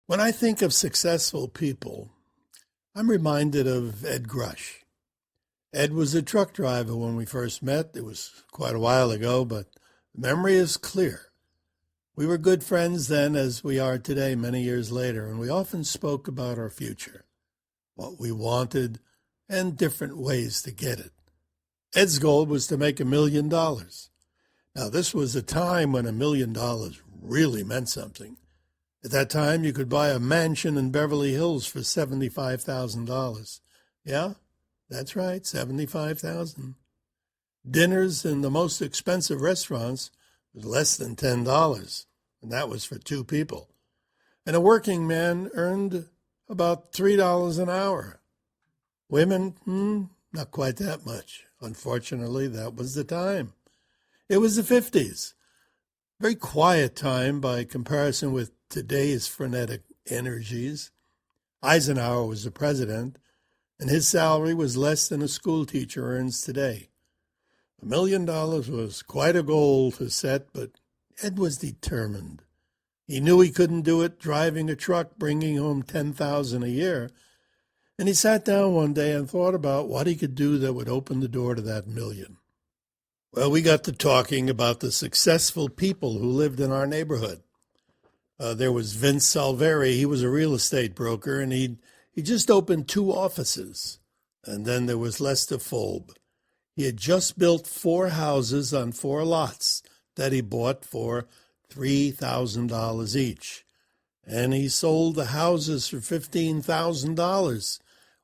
When I think of successful people, I'm reminded of Ed Grush. Ed was a truck driver when we first met. It was quite a while ago, but the memory is clear. We were good friends then as we are today many years later, and we often spoke about our future, what we wanted, and different ways to get it. Ed's goal was to make $1 million. Now, this was a time when $1 million really meant something. At that time, you could buy a mansion in Beverly Hills for $75,000. Yeah, that's right, $75,000. Dinners in the most expensive restaurants was less than $10, and that was for two people. And a working man earned about $3 an hour. Women, not quite that much. Unfortunately, that was the time. It was the 50s. Very quiet time by comparison with today's frenetic energies. Eisenhower was the president, and his salary was less than a school teacher earns today. $1 million was quite a goal to set, but Ed was determined. He knew he couldn't do it driving a truck bringing home $10,000 a year, and he sat down one day and thought about what he could do that would open the door to that million. Well, we got to talking about the successful people who lived in our neighborhood. There was Vince Salveri. He was a real estate broker, and he just opened 2 offices. And then there was Lester Folb. He had just built 4 houses on 4 lots that he bought for $3,000 each. And he sold the houses for $15,000,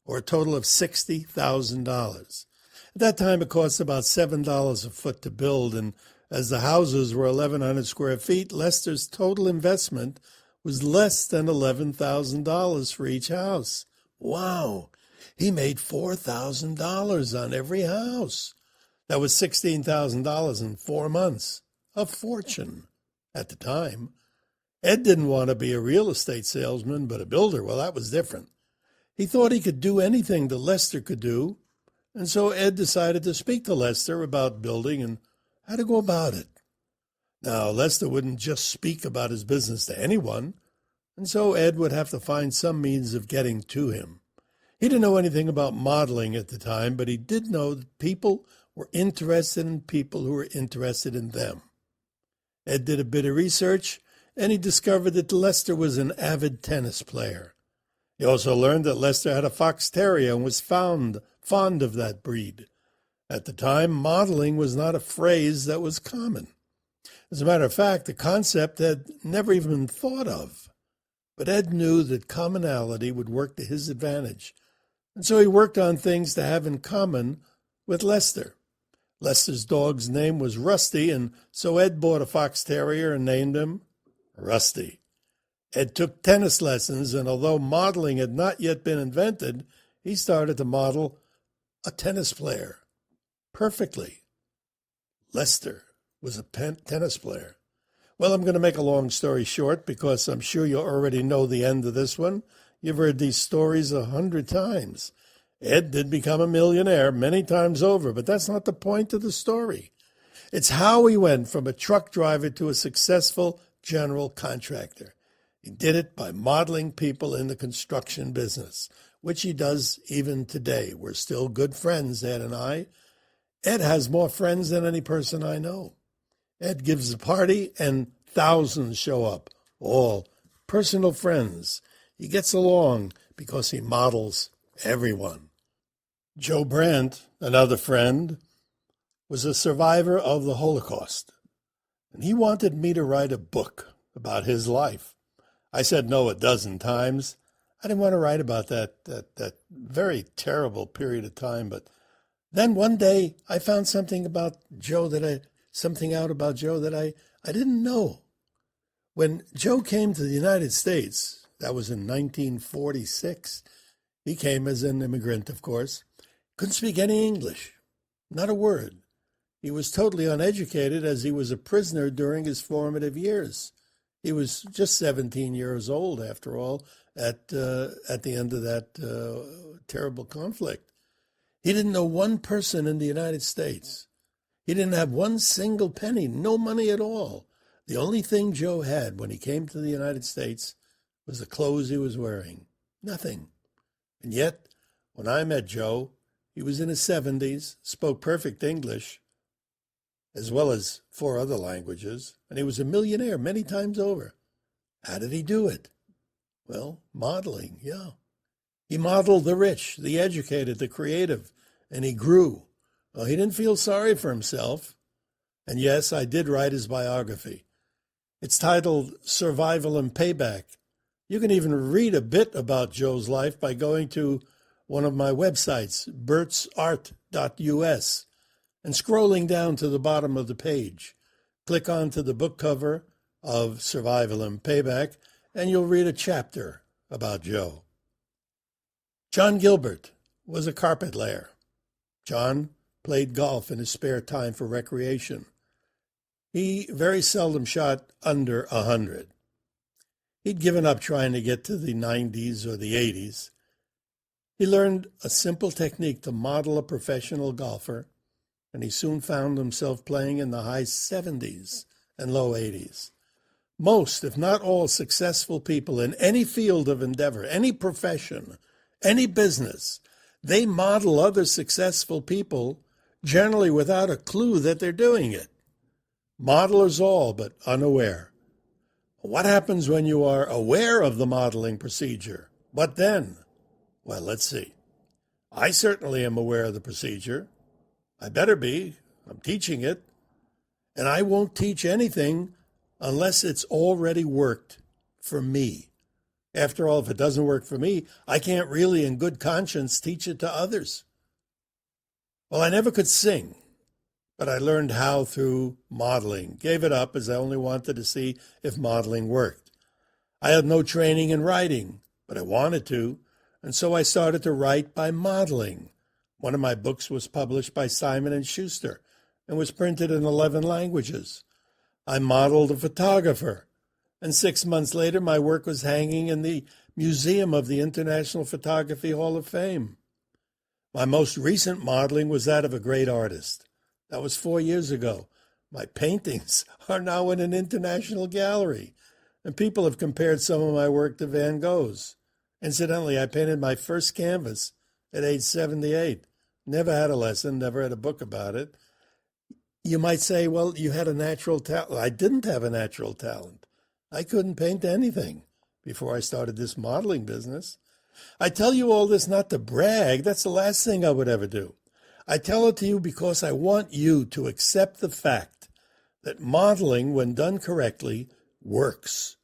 or a total of $60,000. At that time, it cost about $7 a foot to build, and as the houses were 1,100 square feet, Lester's total investment was less than $11,000 for each house. Wow! He made $4,000 on every house. That was $16,000 in 4 months. A fortune at the time. Ed didn't want to be a real estate salesman, but a builder, well, that was different. He thought he could do anything that Lester could do, and so Ed decided to speak to Lester about building and how to go about it. Now, Lester wouldn't just speak about his business to anyone, and so Ed would have to find some means of getting to him. He didn't know anything about modeling at the time, but he did know that people were interested in people who were interested in them. Ed did a bit of research, and he discovered that Lester was an avid tennis player. He also learned that Lester had a fox terrier and was fond of that breed. At the time, modeling was not a phrase that was common. As a matter of fact, the concept had never even been thought of. But Ed knew that commonality would work to his advantage, and so he worked on things to have in common with Lester. Lester's dog's name was Rusty, and so Ed bought a fox terrier and named him Rusty. Ed took tennis lessons, and although modeling had not yet been invented, he started to model a tennis player perfectly. Lester was a tennis player. Well, I'm going to make a long story short because I'm sure you already know the end of this one. You've heard these stories 100 times. Ed did become a millionaire many times over, but that's not the point of the story. It's how he went from a truck driver to a successful general contractor. He did it by modeling people in the construction business, which he does even today. We're still good friends, Ed and I. Ed has more friends than any person I know. Ed gives a party and thousands show up, all personal friends. He gets along because he models everyone. Joe Brandt, another friend, was a survivor of the Holocaust, and he wanted me to write a book about his life. I said no a dozen times. I didn't want to write about that very terrible period of time, but then one day I found something about Joe out about Joe that I didn't know. When Joe came to the United States, that was in 1946, he came as an immigrant, of course, couldn't speak any English, not a word. He was totally uneducated as he was a prisoner during his formative years. He was just 17 years old, after all, at the end of that terrible conflict. He didn't know one person in the United States. He didn't have one single penny, no money at all. The only thing Joe had when he came to the United States was the clothes he was wearing. Nothing. And yet, when I met Joe, he was in his 70s, spoke perfect English, as well as 4 other languages, and he was a millionaire many times over. How did he do it? Well, modeling, yeah. He modeled the rich, the educated, the creative, and he grew. Well, he didn't feel sorry for himself. And yes, I did write his biography. It's titled Survival and Payback. You can even read a bit about Joe's life by going to one of my websites, burtsart.us, and scrolling down to the bottom of the page. Click onto the book cover of Survival and Payback, and you'll read a chapter about Joe. John Gilbert was a carpet layer. John played golf in his spare time for recreation. He very seldom shot under 100. He'd given up trying to get to the 90s or the 80s. He learned a simple technique to model a professional golfer, and he soon found himself playing in the high 70s and low 80s. Most, if not all, successful people in any field of endeavor, any profession, any business, they model other successful people, generally without a clue that they're doing it. Modelers all, but unaware. What happens when you are aware of the modeling procedure? What then? Well, let's see. I certainly am aware of the procedure. I better be. I'm teaching it. And I won't teach anything unless it's already worked for me. After all, if it doesn't work for me, I can't really in good conscience teach it to others. Well, I never could sing, but I learned how through modeling. Gave it up as I only wanted to see if modeling worked. I had no training in writing, but I wanted to, and so I started to write by modeling. One of my books was published by Simon & Schuster and was printed in 11 languages. I modeled a photographer, and 6 months later my work was hanging in the Museum of the International Photography Hall of Fame. My most recent modeling was that of a great artist. That was 4 years ago. My paintings are now in an international gallery, and people have compared some of my work to Van Gogh's. Incidentally, I painted my first canvas at age 78. Never had a lesson, never had a book about it. You might say, well, you had a natural talent. I didn't have a natural talent. I couldn't paint anything before I started this modeling business. I tell you all this not to brag. That's the last thing I would ever do. I tell it to you because I want you to accept the fact that modeling, when done correctly, works.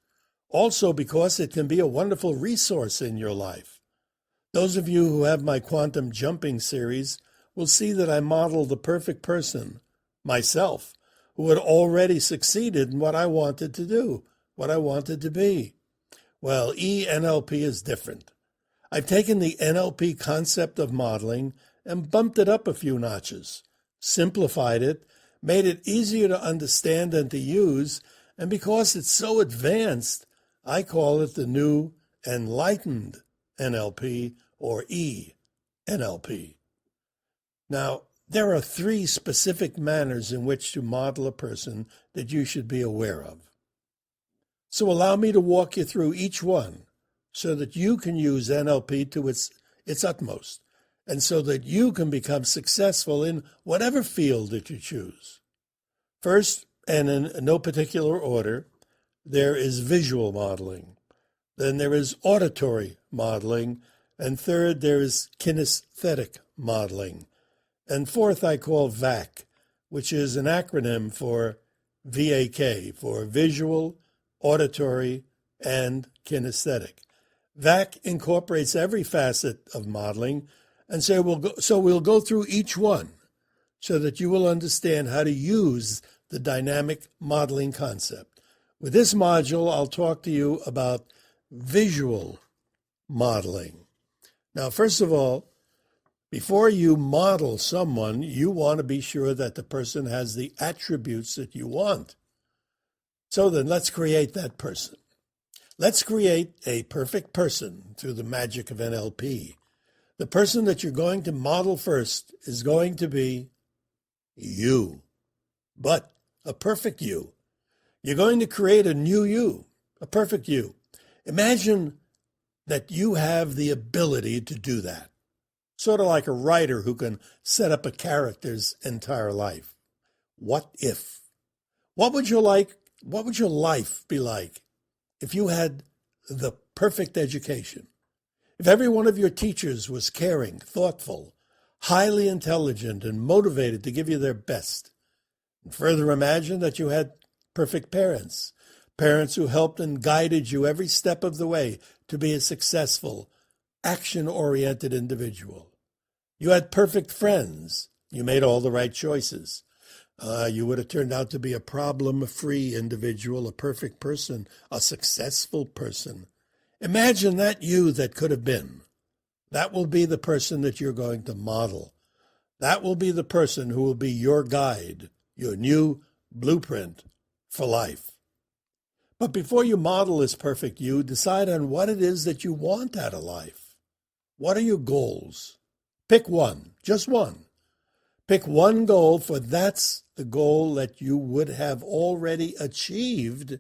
Also because it can be a wonderful resource in your life. Those of you who have my quantum jumping series will see that I modeled the perfect person, myself, who had already succeeded in what I wanted to do, what I wanted to be. Well, ENLP is different. I've taken the NLP concept of modeling and bumped it up a few notches, simplified it, made it easier to understand and to use, and because it's so advanced, I call it the new Enlightened NLP or ENLP. Now, there are 3 specific manners in which to model a person that you should be aware of. So allow me to walk you through each one so that you can use NLP to its utmost and so that you can become successful in whatever field that you choose. First, and in no particular order, there is visual modeling. Then there is auditory modeling. And third, there is kinesthetic modeling. And fourth, I call VAC, which is an acronym for VAK, for visual, auditory, and kinesthetic. VAC incorporates every facet of modeling, and so we'll go through each one so that you will understand how to use the dynamic modeling concept. With this module, I'll talk to you about visual modeling. Now, first of all, before you model someone, you want to be sure that the person has the attributes that you want. So then let's create that person. Let's create a perfect person through the magic of NLP. The person that you're going to model first is going to be you, but a perfect you. You're going to create a new you, a perfect you. Imagine that you have the ability to do that. Sort of like a writer who can set up a character's entire life. What if? What would your life be like if you had the perfect education? If every one of your teachers was caring, thoughtful, highly intelligent, and motivated to give you their best. And further, imagine that you had perfect parents, parents who helped and guided you every step of the way to be a successful, action-oriented individual. You had perfect friends. You made all the right choices. You would have turned out to be a problem-free individual, a perfect person, a successful person. Imagine that you that could have been. That will be the person that you're going to model. That will be the person who will be your guide, your new blueprint for life. But before you model this perfect you, decide on what it is that you want out of life. What are your goals? Pick one, just one. Pick one goal, for that's the goal that you would have already achieved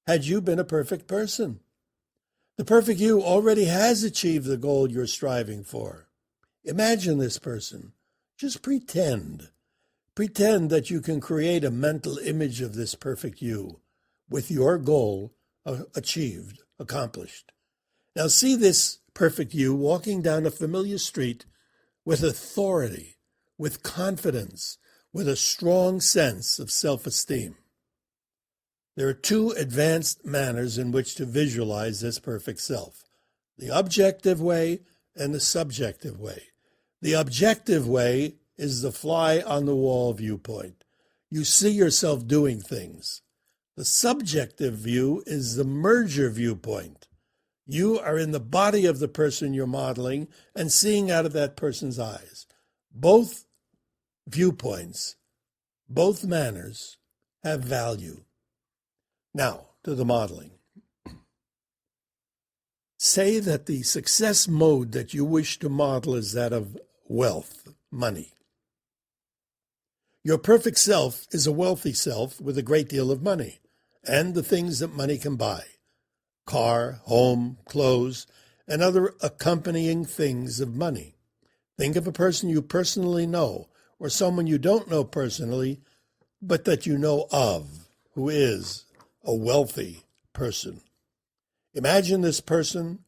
had you been a perfect person. The perfect you already has achieved the goal you're striving for. Imagine this person. Just pretend. Pretend that you can create a mental image of this perfect you with your goal achieved, accomplished. Now see this perfect you walking down a familiar street with authority, with confidence, with a strong sense of self-esteem. There are two advanced manners in which to visualize this perfect self, the objective way and the subjective way. The objective way is the fly-on-the-wall viewpoint. You see yourself doing things. The subjective view is the merger viewpoint. You are in the body of the person you're modeling and seeing out of that person's eyes. Both viewpoints, both manners have value. Now, to the modeling. Say that the success mode that you wish to model is that of wealth, money. Your perfect self is a wealthy self with a great deal of money and the things that money can buy: car, home, clothes, and other accompanying things of money. Think of a person you personally know or someone you don't know personally, but that you know of, who is a wealthy person. Imagine this person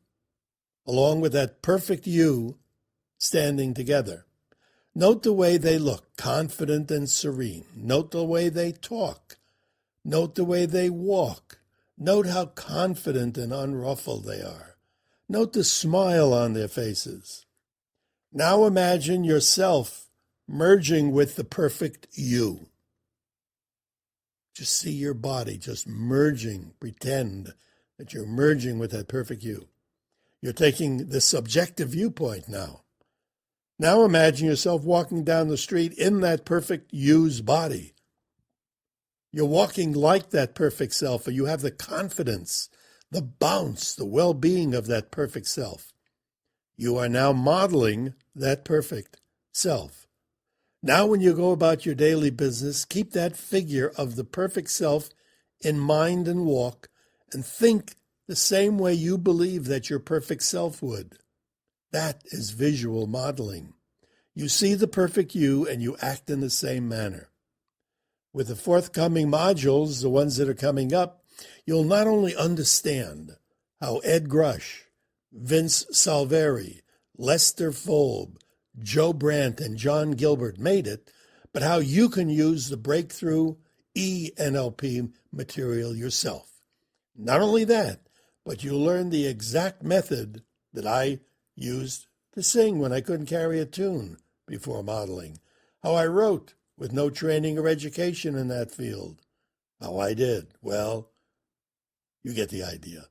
along with that perfect you standing together. Note the way they look, confident and serene. Note the way they talk. Note the way they walk. Note how confident and unruffled they are. Note the smile on their faces. Now imagine yourself merging with the perfect you. Just see your body just merging. Pretend that you're merging with that perfect you. You're taking the subjective viewpoint now. Now imagine yourself walking down the street in that perfect you's body. You're walking like that perfect self, or you have the confidence, the bounce, the well-being of that perfect self. You are now modeling that perfect self. Now when you go about your daily business, keep that figure of the perfect self in mind and walk, and think the same way you believe that your perfect self would. That is visual modeling. You see the perfect you and you act in the same manner. With the forthcoming modules, the ones that are coming up, you'll not only understand how Ed Grush, Vince Salveri, Lester Folb, Joe Brandt, and John Gilbert made it, but how you can use the breakthrough ENLP material yourself. Not only that, but you'll learn the exact method that I used to sing when I couldn't carry a tune before modeling, how I wrote with no training or education in that field. How I did. Well, you get the idea.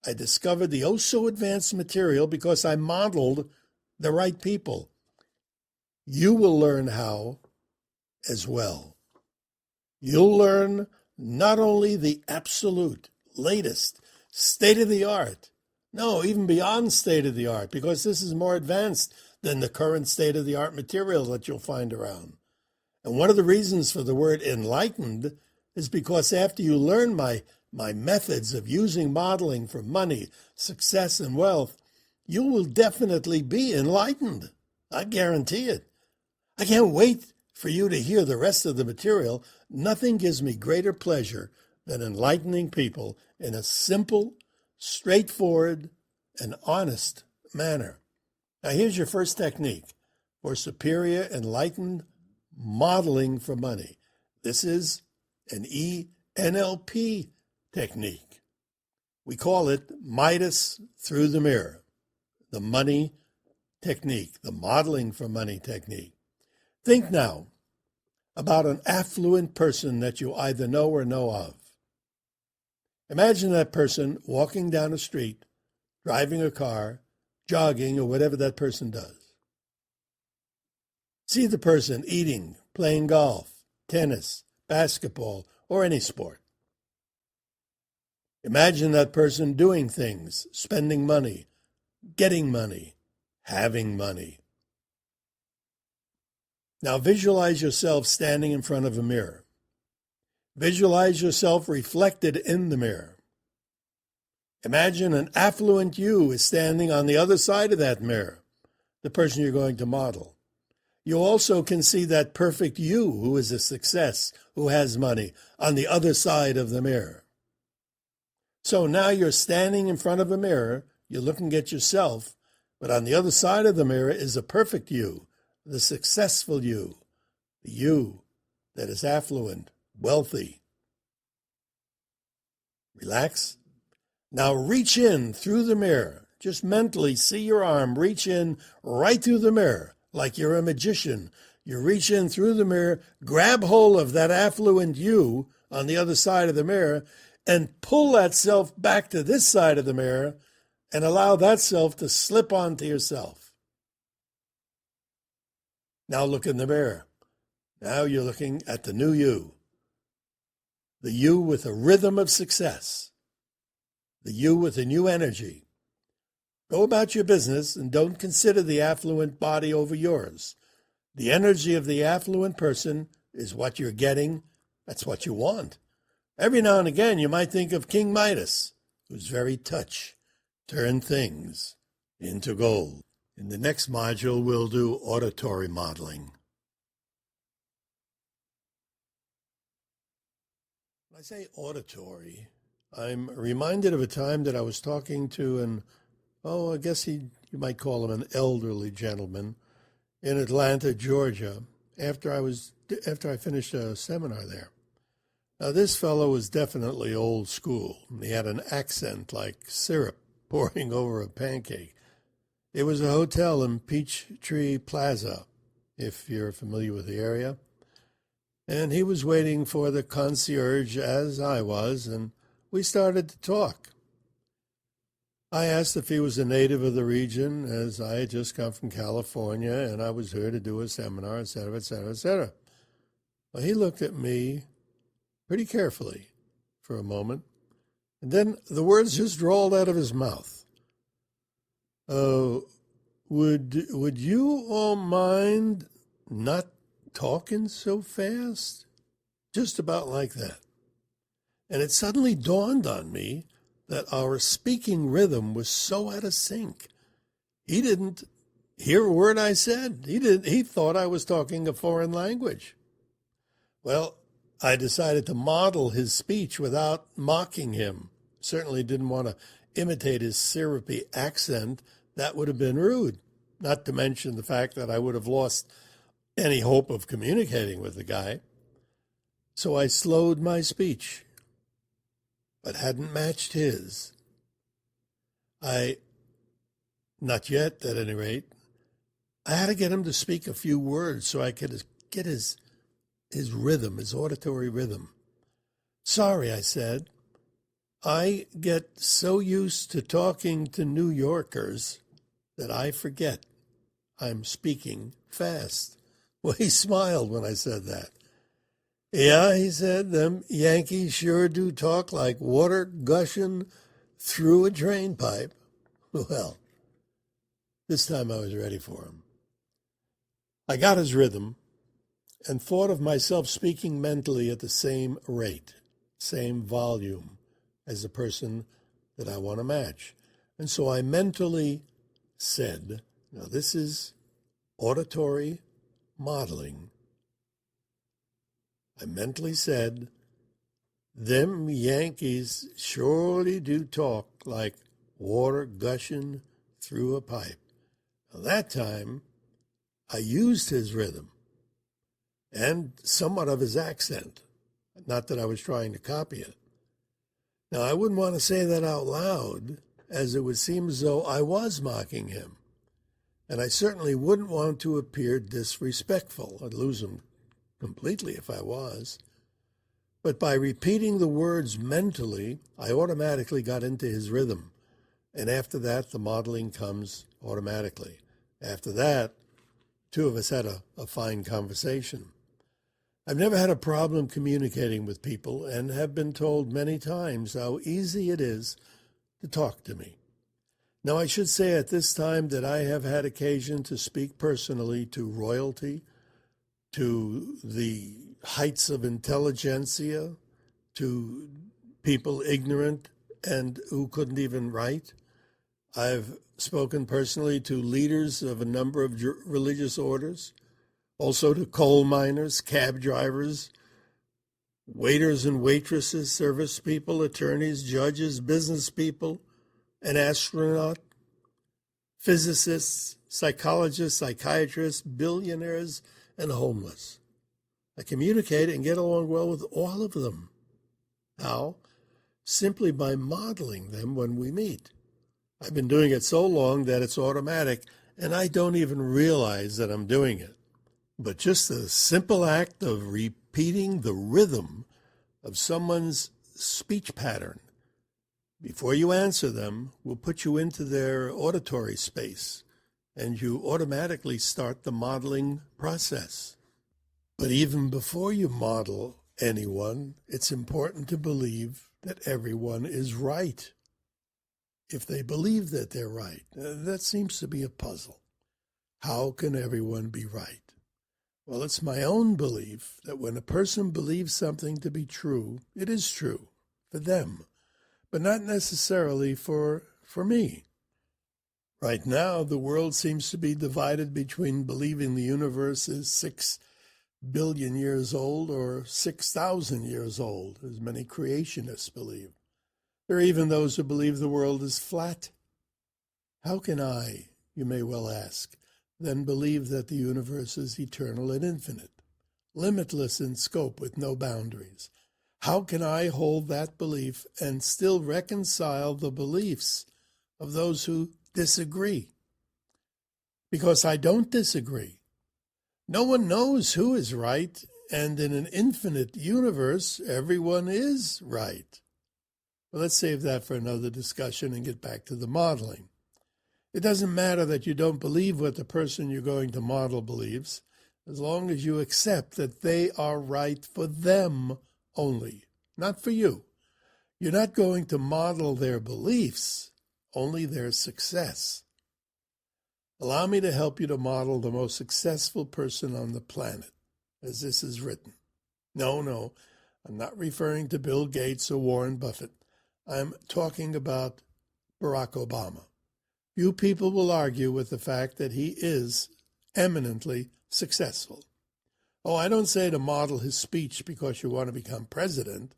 I discovered the oh-so-advanced material because I modeled the right people. You will learn how as well. You'll learn not only the absolute, latest, state-of-the-art, no, even beyond state-of-the-art, because this is more advanced than the current state-of-the-art material that you'll find around. And one of the reasons for the word enlightened is because after you learn my my methods of using modeling for money, success, and wealth, you will definitely be enlightened. I guarantee it. I can't wait for you to hear the rest of the material. Nothing gives me greater pleasure than enlightening people in a simple, straightforward, and honest manner. Now, here's your first technique for superior enlightened modeling for money. This is an ENLP technique. We call it Midas through the mirror, the money technique, the modeling for money technique. Think now about an affluent person that you either know or know of. Imagine that person walking down a street, driving a car, jogging, or whatever that person does. See the person eating, playing golf, tennis, basketball, or any sport. Imagine that person doing things, spending money, getting money, having money. Now visualize yourself standing in front of a mirror. Visualize yourself reflected in the mirror. Imagine an affluent you is standing on the other side of that mirror, the person you're going to model. You also can see that perfect you who is a success, who has money, on the other side of the mirror. So now you're standing in front of a mirror, you're looking at yourself, but on the other side of the mirror is a perfect you, the successful you, the you that is affluent, wealthy. Relax. Now reach in through the mirror. Just mentally see your arm reach in right through the mirror, like you're a magician. You reach in through the mirror, grab hold of that affluent you on the other side of the mirror, and pull that self back to this side of the mirror and allow that self to slip onto yourself. Now look in the mirror. Now you're looking at the new you. The you with a rhythm of success. The you with a new energy. Go about your business and don't consider the affluent body over yours. The energy of the affluent person is what you're getting. That's what you want. Every now and again, you might think of King Midas, whose very touch turned things into gold. In the next module, we'll do auditory modeling. When I say auditory, I'm reminded of a time that I was talking to I guess you might call him an elderly gentleman in Atlanta, Georgia, after I finished a seminar there. Now, this fellow was definitely old school. He had an accent like syrup pouring over a pancake. It was a hotel in Peachtree Plaza, if you're familiar with the area. And he was waiting for the concierge, as I was, and we started to talk. I asked if he was a native of the region, as I had just come from California, and I was here to do a seminar, et cetera, et cetera, et cetera. Well, he looked at me pretty carefully for a moment, and then the words just rolled out of his mouth. Would you all mind not talking so fast? Just about like that. And it suddenly dawned on me that our speaking rhythm was so out of sync. He didn't hear a word I said. He thought I was talking a foreign language. Well, I decided to model his speech without mocking him. Certainly didn't want to imitate his syrupy accent. That would have been rude, not to mention the fact that I would have lost any hope of communicating with the guy. So I slowed my speech, but hadn't matched his. Not yet, at any rate. I had to get him to speak a few words so I could get his rhythm, his auditory rhythm. Sorry, I said. I get so used to talking to New Yorkers that I forget I'm speaking fast. Well, he smiled when I said that. Yeah, he said, them Yankees sure do talk like water gushing through a drain pipe. Well, this time I was ready for him. I got his rhythm and thought of myself speaking mentally at the same rate, same volume, as the person that I want to match. And so I mentally said, now this is auditory modeling. I mentally said, them Yankees surely do talk like water gushing through a pipe. Now, that time, I used his rhythm and somewhat of his accent. Not that I was trying to copy it. Now, I wouldn't want to say that out loud, as it would seem as though I was mocking him. And I certainly wouldn't want to appear disrespectful. I'd lose him completely if I was. But by repeating the words mentally, I automatically got into his rhythm. And after that, the modeling comes automatically. After that, two of us had a fine conversation. I've never had a problem communicating with people and have been told many times how easy it is to talk to me. Now, I should say at this time that I have had occasion to speak personally to royalty, to the heights of intelligentsia, to people ignorant and who couldn't even write. I've spoken personally to leaders of a number of religious orders, also to coal miners, cab drivers, waiters and waitresses, service people, attorneys, judges, business people, an astronaut, physicists, psychologists, psychiatrists, billionaires, and homeless. I communicate and get along well with all of them. How? Simply by modeling them when we meet. I've been doing it so long that it's automatic, and I don't even realize that I'm doing it. But just the simple act of repeating the rhythm of someone's speech pattern before you answer them will put you into their auditory space, and you automatically start the modeling process. But even before you model anyone, it's important to believe that everyone is right. If they believe that they're right, that seems to be a puzzle. How can everyone be right? Well, it's my own belief that when a person believes something to be true, it is true for them, but not necessarily for me. Right now, the world seems to be divided between believing the universe is 6 billion years old or 6,000 years old, as many creationists believe. There are even those who believe the world is flat. How can I, you may well ask, then believe that the universe is eternal and infinite, limitless in scope with no boundaries? How can I hold that belief and still reconcile the beliefs of those who disagree? Because I don't disagree. No one knows who is right, and in an infinite universe, everyone is right. Well, let's save that for another discussion and get back to the modeling. It doesn't matter that you don't believe what the person you're going to model believes, as long as you accept that they are right for them only, not for you. You're not going to model their beliefs, only their success. Allow me to help you to model the most successful person on the planet, as this is written. No, I'm not referring to Bill Gates or Warren Buffett. I'm talking about Barack Obama. Few people will argue with the fact that he is eminently successful. Oh, I don't say to model his speech because you want to become president,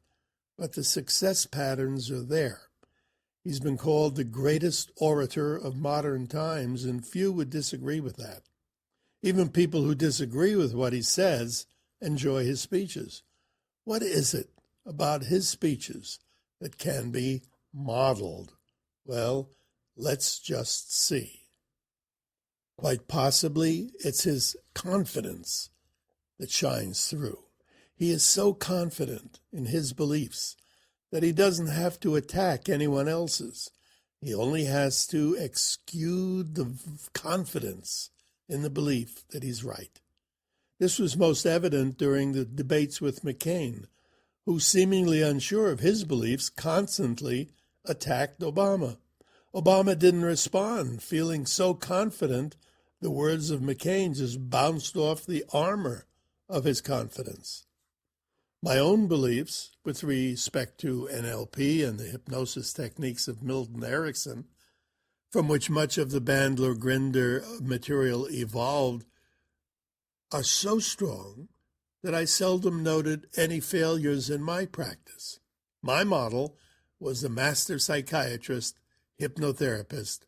but the success patterns are there. He's been called the greatest orator of modern times, and few would disagree with that. Even people who disagree with what he says enjoy his speeches. What is it about his speeches that can be modeled? Well, let's just see. Quite possibly, it's his confidence that shines through. He is so confident in his beliefs that he doesn't have to attack anyone else's. He only has to exude the confidence in the belief that he's right. This was most evident during the debates with McCain, who, seemingly unsure of his beliefs, constantly attacked Obama. Obama didn't respond, feeling so confident the words of McCain just bounced off the armor of his confidence. My own beliefs with respect to NLP and the hypnosis techniques of Milton Erickson, from which much of the Bandler-Grinder material evolved, are so strong that I seldom noted any failures in my practice. My model was the master psychiatrist, hypnotherapist,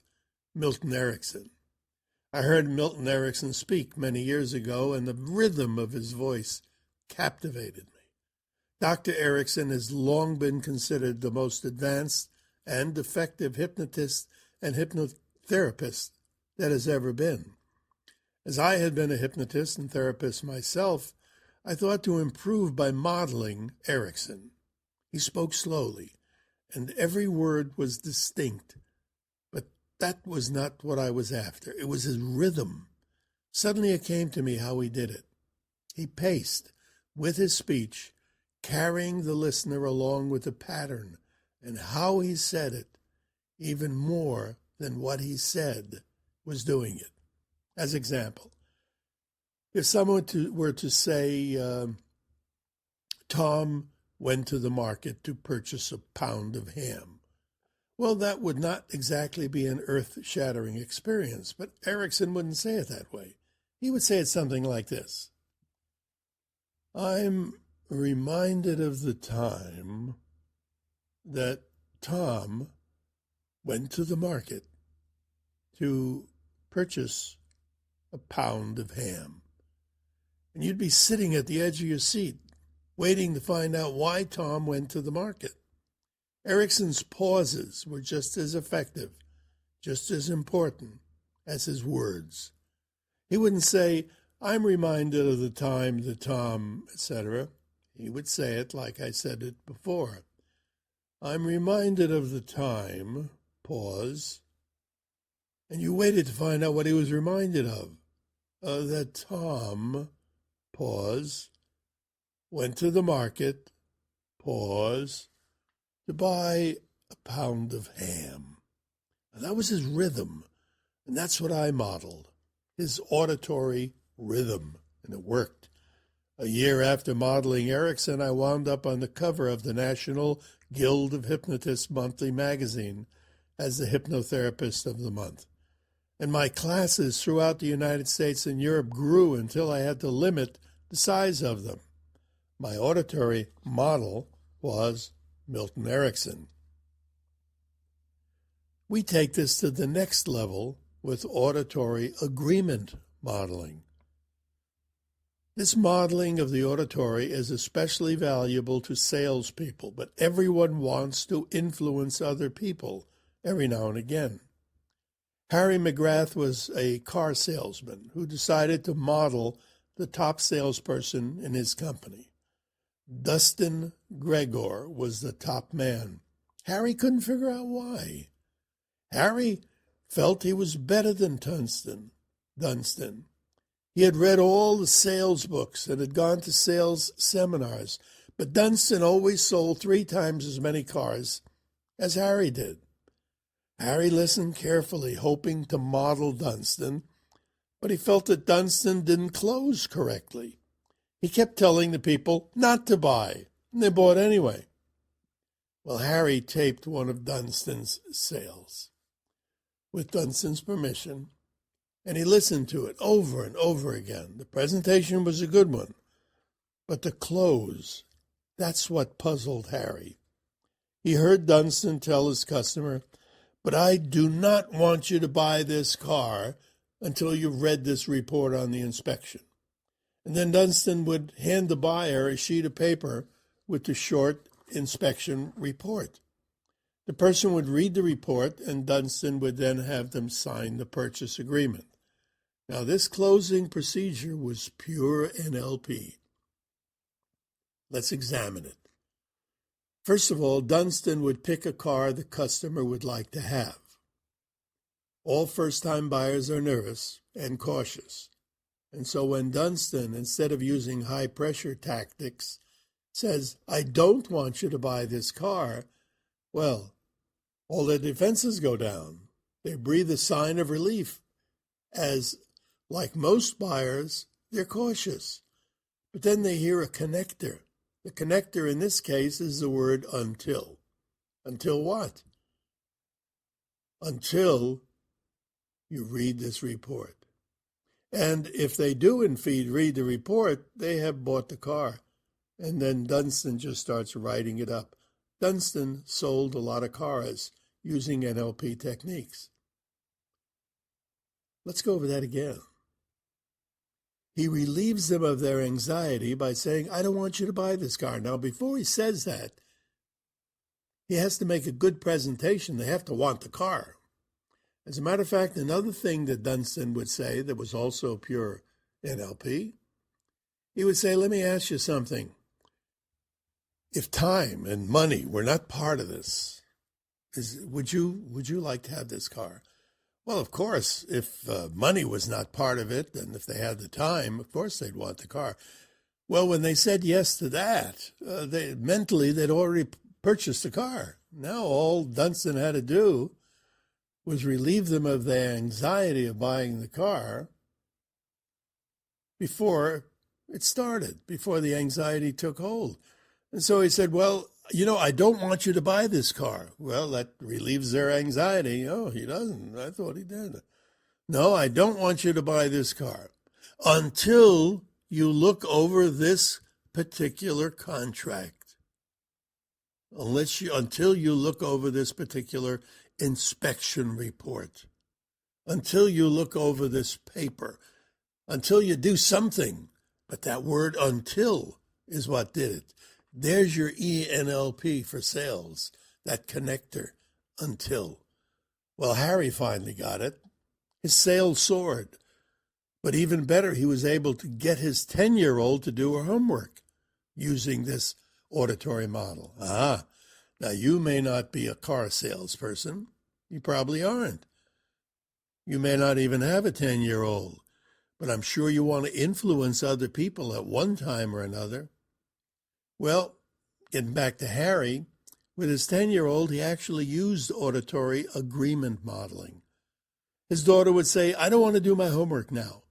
Milton Erickson. I heard Milton Erickson speak many years ago, and the rhythm of his voice captivated me. Dr. Erickson has long been considered the most advanced and effective hypnotist and hypnotherapist that has ever been. As I had been a hypnotist and therapist myself, I thought to improve by modeling Erickson. He spoke slowly, and every word was distinct. But that was not what I was after. It was his rhythm. Suddenly it came to me how he did it. He paced with his speech, carrying the listener along with the pattern, and how he said it, even more than what he said, was doing it. As example, if someone were to say, Tom went to the market to purchase a pound of ham, well, that would not exactly be an earth-shattering experience, but Erickson wouldn't say it that way. He would say it something like this. I'm reminded of the time that Tom went to the market to purchase a pound of ham. And you'd be sitting at the edge of your seat, waiting to find out why Tom went to the market. Erickson's pauses were just as effective, just as important as his words. He wouldn't say, I'm reminded of the time that Tom, etc. He would say it like I said it before. I'm reminded of the time, pause, and you waited to find out what he was reminded of. That Tom, pause, went to the market, pause, to buy a pound of ham. Now, that was his rhythm, and that's what I modeled, his auditory rhythm, and it worked. A year after modeling Erickson, I wound up on the cover of the National Guild of Hypnotists monthly magazine as the hypnotherapist of the month. And my classes throughout the United States and Europe grew until I had to limit the size of them. My auditory model was Milton Erickson. We take this to the next level with auditory agreement modeling. This modeling of the auditory is especially valuable to salespeople, but everyone wants to influence other people every now and again. Harry McGrath was a car salesman who decided to model the top salesperson in his company. Dustin Gregor was the top man. Harry couldn't figure out why. Harry felt he was better than Dunstan. He had read all the sales books and had gone to sales seminars, but Dunstan always sold 3 times as many cars as Harry did. Harry listened carefully, hoping to model Dunstan, but he felt that Dunstan didn't close correctly. He kept telling the people not to buy, and they bought anyway. Well, Harry taped one of Dunstan's sales with Dunstan's permission, and he listened to it over and over again. The presentation was a good one, but the close, that's what puzzled Harry. He heard Dunstan tell his customer, but I do not want you to buy this car until you've read this report on the inspection. And then Dunstan would hand the buyer a sheet of paper with the short inspection report. The person would read the report, and Dunstan would then have them sign the purchase agreement. Now, this closing procedure was pure NLP. Let's examine it. First of all, Dunstan would pick a car the customer would like to have. All first-time buyers are nervous and cautious. And so when Dunstan, instead of using high-pressure tactics, says, I don't want you to buy this car, well, all their defenses go down. They breathe a sign of relief, as, like most buyers, they're cautious. But then they hear a connector, The connector in this case is the word until. Until what? Until you read this report. And if they do indeed read the report, they have bought the car. And then Dunstan just starts writing it up. Dunstan sold a lot of cars using NLP techniques. Let's go over that again. He relieves them of their anxiety by saying, I don't want you to buy this car. Now, before he says that, he has to make a good presentation. They have to want the car. As a matter of fact, another thing that Dunstan would say that was also pure NLP, he would say, let me ask you something. If time and money were not part of this, would you like to have this car? Well, of course, if money was not part of it, and if they had the time, of course they'd want the car. Well, when they said yes to that, mentally they'd already purchased the car. Now all Dunstan had to do was relieve them of their anxiety of buying the car before it started, before the anxiety took hold. And so he said, well, I don't want you to buy this car. Well, that relieves their anxiety. Oh, he doesn't. I thought he did. No, I don't want you to buy this car until you look over this particular contract. Until you look over this particular inspection report. Until you look over this paper. Until you do something. But that word until is what did it. There's your ENLP for sales, that connector, until. Well, Harry finally got it. His sales soared. But even better, he was able to get his 10-year-old to do her homework using this auditory model. Now you may not be a car salesperson. You probably aren't. You may not even have a 10-year-old. But I'm sure you want to influence other people at one time or another. Well, getting back to Harry, with his 10-year-old, he actually used auditory agreement modeling. His daughter would say, I don't want to do my homework now.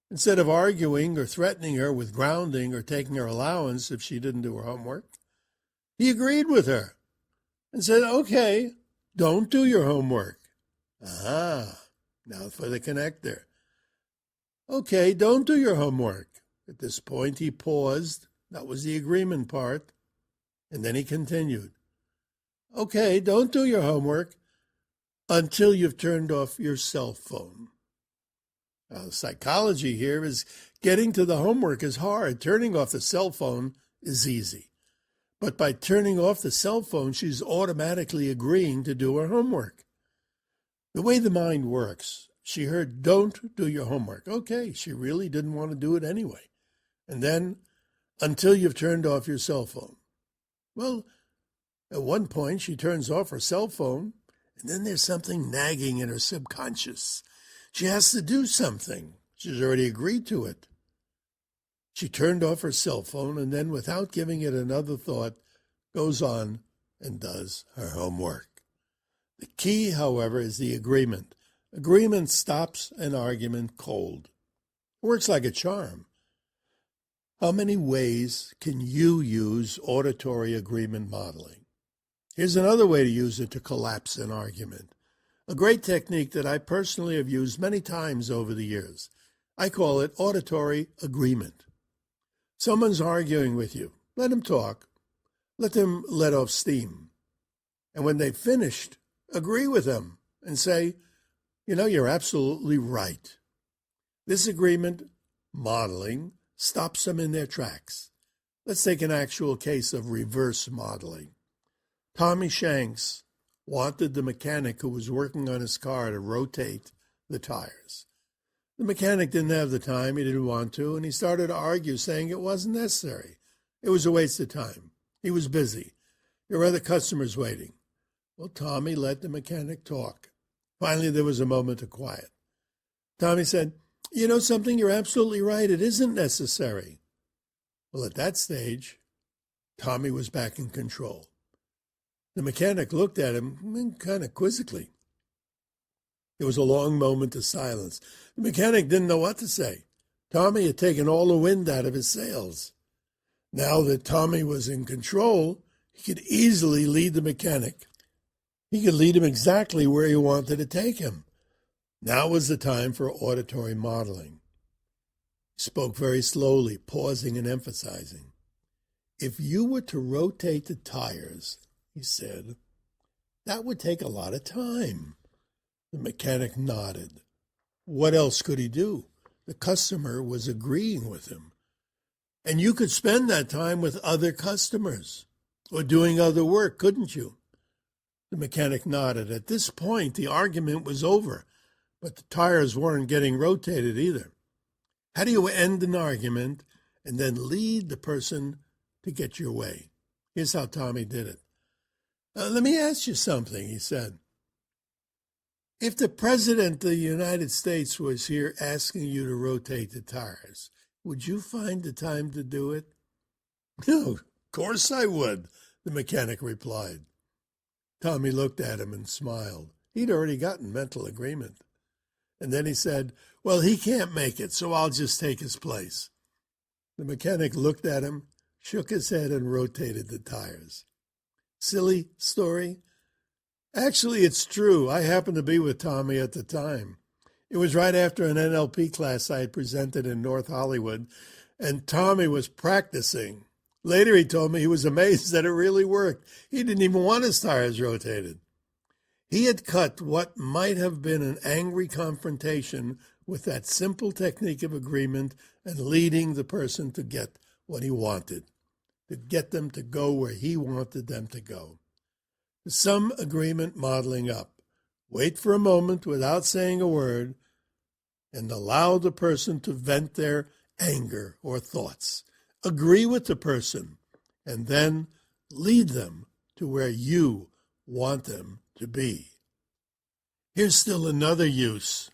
Instead of arguing or threatening her with grounding or taking her allowance if she didn't do her homework, he agreed with her and said, okay, don't do your homework. Now for the connector. Okay, don't do your homework. At this point, he paused. That was the agreement part. And then he continued. Okay, don't do your homework until you've turned off your cell phone. Now, the psychology here is getting to the homework is hard. Turning off the cell phone is easy. But by turning off the cell phone, she's automatically agreeing to do her homework. The way the mind works, she heard, don't do your homework. Okay, she really didn't want to do it anyway. And then, until you've turned off your cell phone. Well, at one point, she turns off her cell phone, and then there's something nagging in her subconscious. She has to do something. She's already agreed to it. She turned off her cell phone, and then, without giving it another thought, goes on and does her homework. The key, however, is the agreement. Agreement stops an argument cold. It works like a charm. How many ways can you use auditory agreement modeling? Here's another way to use it to collapse an argument. A great technique that I personally have used many times over the years. I call it auditory agreement. Someone's arguing with you. Let them talk. Let them let off steam. And when they've finished, agree with them and say, you're absolutely right. This agreement modeling stops them in their tracks. Let's take an actual case of reverse modeling. Tommy Shanks wanted the mechanic who was working on his car to rotate the tires. The mechanic didn't have the time, he didn't want to, and he started to argue, saying it wasn't necessary. It was a waste of time. He was busy. There were other customers waiting. Well, Tommy let the mechanic talk. Finally, there was a moment of quiet. Tommy said, you know something, you're absolutely right. It isn't necessary. Well, at that stage, Tommy was back in control. The mechanic looked at him kind of quizzically. There was a long moment of silence. The mechanic didn't know what to say. Tommy had taken all the wind out of his sails. Now that Tommy was in control, he could easily lead the mechanic. He could lead him exactly where he wanted to take him. Now was the time for auditory modeling. He spoke very slowly, pausing and emphasizing. If you were to rotate the tires, he said, that would take a lot of time. The mechanic nodded. What else could he do? The customer was agreeing with him. And you could spend that time with other customers or doing other work, couldn't you? The mechanic nodded. At this point, the argument was over, but the tires weren't getting rotated either. How do you end an argument and then lead the person to get your way? Here's how Tommy did it. Let me ask you something, he said. If the President of the United States was here asking you to rotate the tires, would you find the time to do it? No, of course I would, the mechanic replied. Tommy looked at him and smiled. He'd already gotten mental agreement. And then he said, well, he can't make it, so I'll just take his place. The mechanic looked at him, shook his head, and rotated the tires. Silly story? Actually, it's true. I happened to be with Tommy at the time. It was right after an NLP class I had presented in North Hollywood, and Tommy was practicing. Later, he told me he was amazed that it really worked. He didn't even want his tires rotated. He had cut what might have been an angry confrontation with that simple technique of agreement and leading the person to get what he wanted, to get them to go where he wanted them to go. Some agreement modeling up. Wait for a moment without saying a word and allow the person to vent their anger or thoughts. Agree with the person and then lead them to where you want them to be. Here's still another use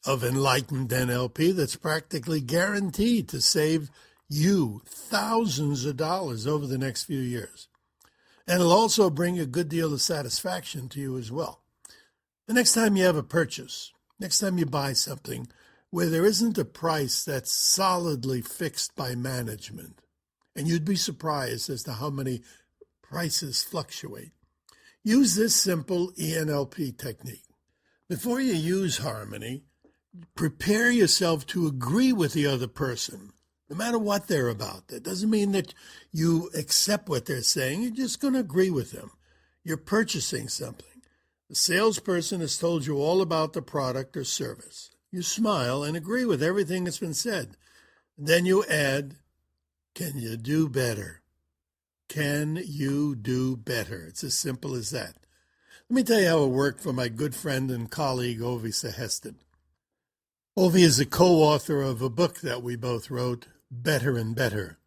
of Enlightened NLP that's practically guaranteed to save you thousands of dollars over the next few years. And it'll also bring a good deal of satisfaction to you as well. The next time you have a purchase, next time you buy something where there isn't a price that's solidly fixed by management, and you'd be surprised as to how many prices fluctuate, use this simple ENLP technique. Before you use harmony, prepare yourself to agree with the other person, no matter what they're about. That doesn't mean that you accept what they're saying. You're just going to agree with them. You're purchasing something. The salesperson has told you all about the product or service. You smile and agree with everything that's been said. Then you add, can you do better? Can you do better? It's as simple as that. Let me tell you how it worked for my good friend and colleague, Ovi Sehested. Ovi is the co-author of a book that we both wrote, Better and Better.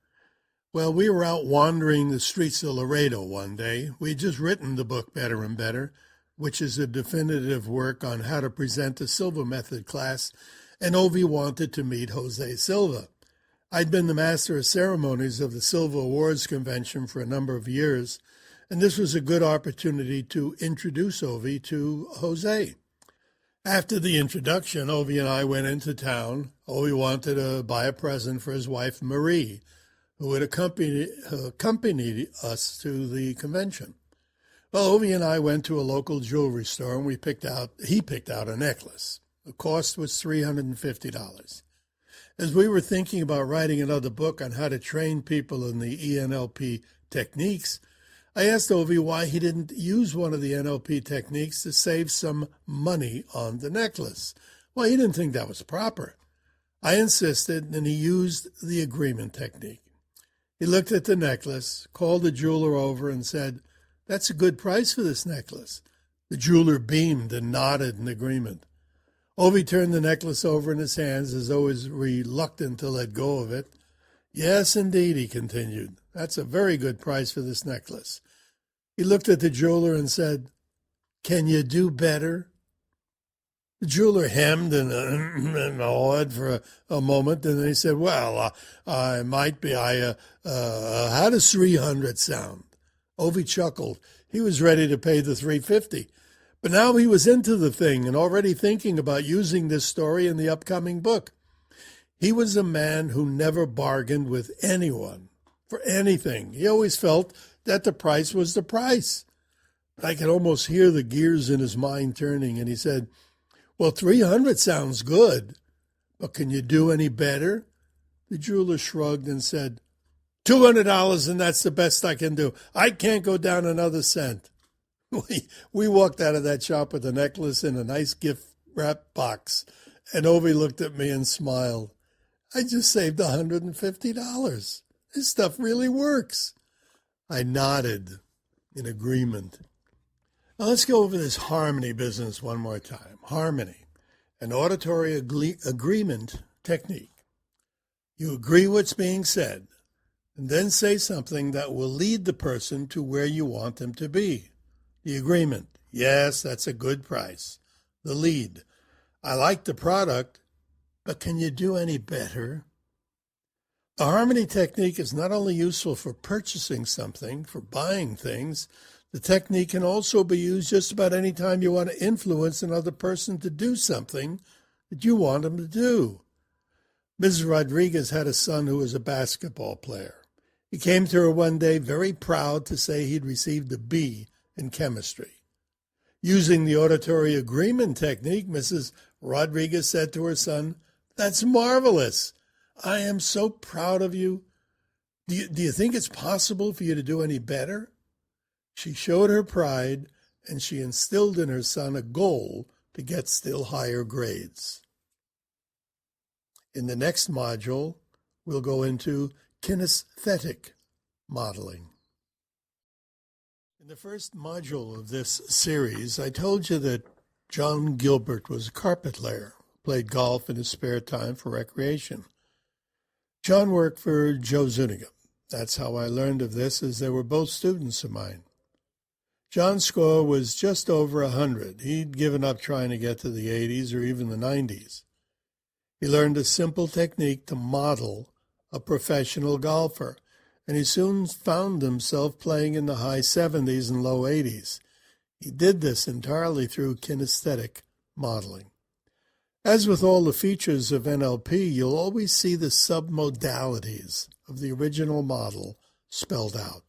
Well, we were out wandering the streets of Laredo one day. We had just written the book, Better and Better, which is a definitive work on how to present a Silva method class, and Ovi wanted to meet Jose Silva. I'd been the master of ceremonies of the Silva Awards Convention for a number of years, and this was a good opportunity to introduce Ovi to Jose. After the introduction, Ovi and I went into town. Ovi wanted to buy a present for his wife, Marie, who had accompanied us to the convention. Well, Ovi and I went to a local jewelry store, and he picked out a necklace. The cost was $350. As we were thinking about writing another book on how to train people in the ENLP techniques, I asked Ovi why he didn't use one of the NLP techniques to save some money on the necklace. Well, he didn't think that was proper. I insisted, and he used the agreement technique. He looked at the necklace, called the jeweler over, and said, "That's a good price for this necklace." The jeweler beamed and nodded in agreement. Ovi turned the necklace over in his hands as though he was reluctant to let go of it. "Yes, indeed," he continued. "That's a very good price for this necklace." He looked at the jeweler and said, "Can you do better?" The jeweler hemmed and awed for a moment, and then he said, "Well, I might be. How does 300 sound?" Ovi chuckled. He was ready to pay the $350. But now he was into the thing and already thinking about using this story in the upcoming book. He was a man who never bargained with anyone. for anything. He always felt that the price was the price. I could almost hear the gears in his mind turning, and he said, well, 300 sounds good, but can you do any better? The jeweler shrugged and said, $200, and that's the best I can do. I can't go down another cent. We walked out of that shop with a necklace in a nice gift wrap box, and Ovi looked at me and smiled. I just saved $150. This stuff really works. I nodded in agreement. Now let's go over this harmony business one more time. Harmony, an auditory agreement technique. You agree what's being said, and then say something that will lead the person to where you want them to be. The agreement, yes, that's a good price. The lead, I like the product, but can you do any better? The harmony technique is not only useful for purchasing something, for buying things, the technique can also be used just about any time you want to influence another person to do something that you want them to do. Mrs. Rodriguez had a son who was a basketball player. He came to her one day very proud to say he'd received a B in chemistry. Using the auditory agreement technique, Mrs. Rodriguez said to her son, "That's marvelous. I am so proud of you. Do you think it's possible for you to do any better?" She showed her pride, and she instilled in her son a goal to get still higher grades. In the next module, we'll go into kinesthetic modeling. In the first module of this series, I told you that John Gilbert was a carpet layer, played golf in his spare time for recreation. John worked for Joe Zuniga. That's how I learned of this, as they were both students of mine. John's score was just over 100. He'd given up trying to get to the 80s or even the 90s. He learned a simple technique to model a professional golfer, and he soon found himself playing in the high 70s and low 80s. He did this entirely through kinesthetic modeling. As with all the features of NLP, you'll always see the submodalities of the original model spelled out.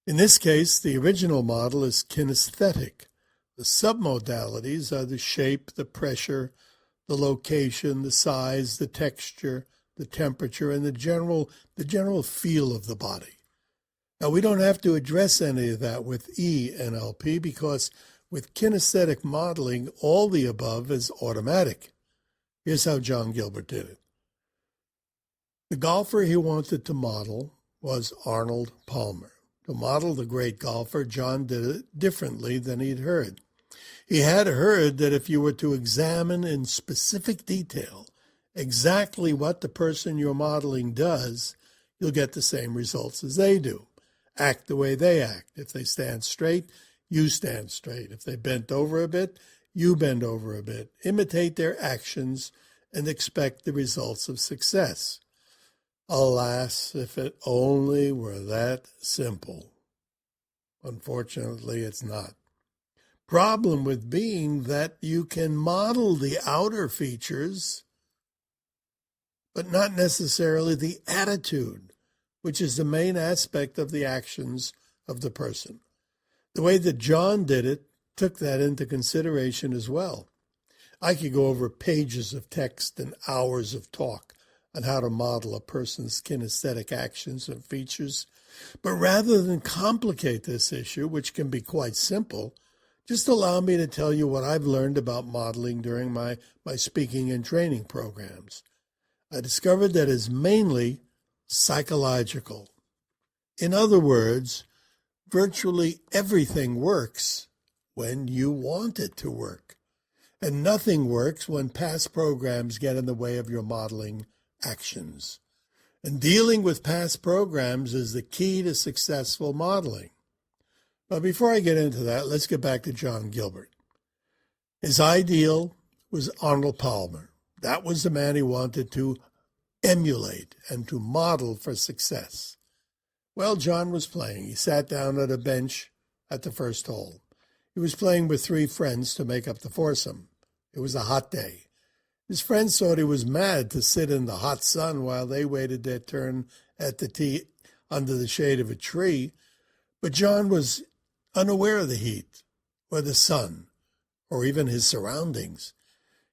In this case, the original model is kinesthetic. The submodalities are the shape, the pressure, the location, the size, the texture, the temperature, and the general feel of the body. Now, we don't have to address any of that with ENLP because with kinesthetic modeling, all the above is automatic. Here's how John Gilbert did it. The golfer he wanted to model was Arnold Palmer. To model the great golfer, John did it differently than he'd heard. He had heard that if you were to examine in specific detail exactly what the person you're modeling does, you'll get the same results as they do. Act the way they act. If they stand straight, you stand straight. If they bent over a bit, you bend over a bit. Imitate their actions and expect the results of success. Alas, if it only were that simple. Unfortunately, it's not. Problem with being that you can model the outer features, but not necessarily the attitude, which is the main aspect of the actions of the person. The way that John did it took that into consideration as well. I could go over pages of text and hours of talk on how to model a person's kinesthetic actions and features. But rather than complicate this issue, which can be quite simple, just allow me to tell you what I've learned about modeling during my speaking and training programs. I discovered that it's mainly psychological. In other words, virtually everything works when you want it to work. And nothing works when past programs get in the way of your modeling actions. And dealing with past programs is the key to successful modeling. But before I get into that, let's get back to John Gilbert. His ideal was Arnold Palmer. That was the man he wanted to emulate and to model for success. Well, John was playing. He sat down at a bench at the first hole. He was playing with 3 friends to make up the foursome. It was a hot day. His friends thought he was mad to sit in the hot sun while they waited their turn at the tee under the shade of a tree, but John was unaware of the heat or the sun or even his surroundings.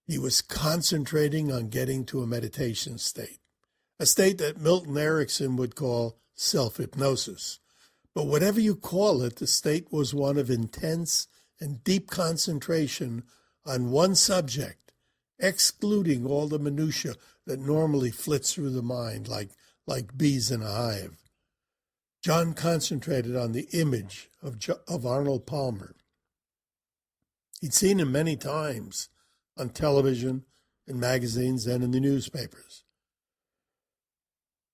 He was concentrating on getting to a meditation state, a state that Milton Erickson would call self-hypnosis. But whatever you call it, the state was one of intense and deep concentration on one subject, excluding all the minutiae that normally flits through the mind like bees in a hive. John concentrated on the image of Arnold Palmer. He'd seen him many times on television, in magazines, and in the newspapers.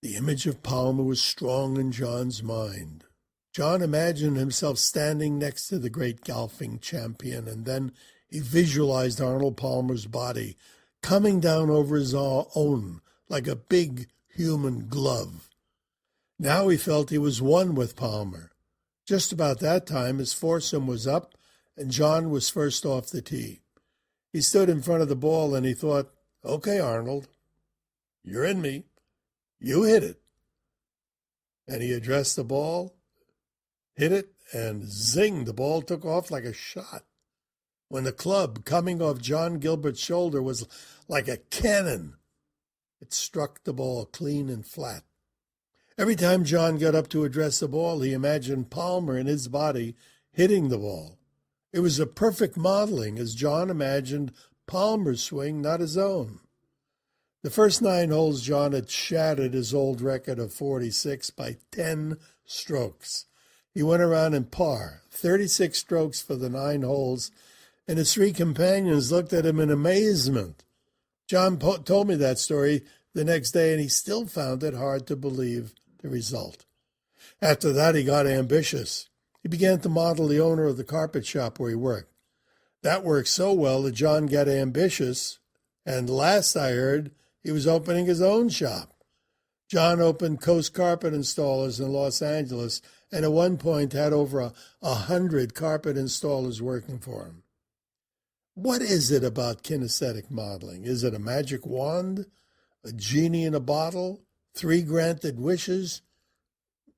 The image of Palmer was strong in John's mind. John imagined himself standing next to the great golfing champion, and then he visualized Arnold Palmer's body coming down over his own like a big human glove. Now he felt he was one with Palmer. Just about that time, his foursome was up, and John was first off the tee. He stood in front of the ball, and he thought, "Okay, Arnold, you're in me. You hit it." And he addressed the ball, hit it, and zing, the ball took off like a shot. When the club, coming off John Gilbert's shoulder, was like a cannon, it struck the ball clean and flat. Every time John got up to address the ball, he imagined Palmer in his body hitting the ball. It was a perfect modeling, as John imagined Palmer's swing, not his own. The first 9 holes, John had shattered his old record of 46 by 10 strokes. He went around in par, 36 strokes for the 9 holes, and his 3 companions looked at him in amazement. John told me that story the next day, and he still found it hard to believe the result. After that, he got ambitious. He began to model the owner of the carpet shop where he worked. That worked so well that John got ambitious, and last I heard, he was opening his own shop. John opened Coast Carpet Installers in Los Angeles, and at one point had over 100 carpet installers working for him. What is it about kinesthetic modeling? Is it a magic wand? A genie in a bottle? 3 granted wishes?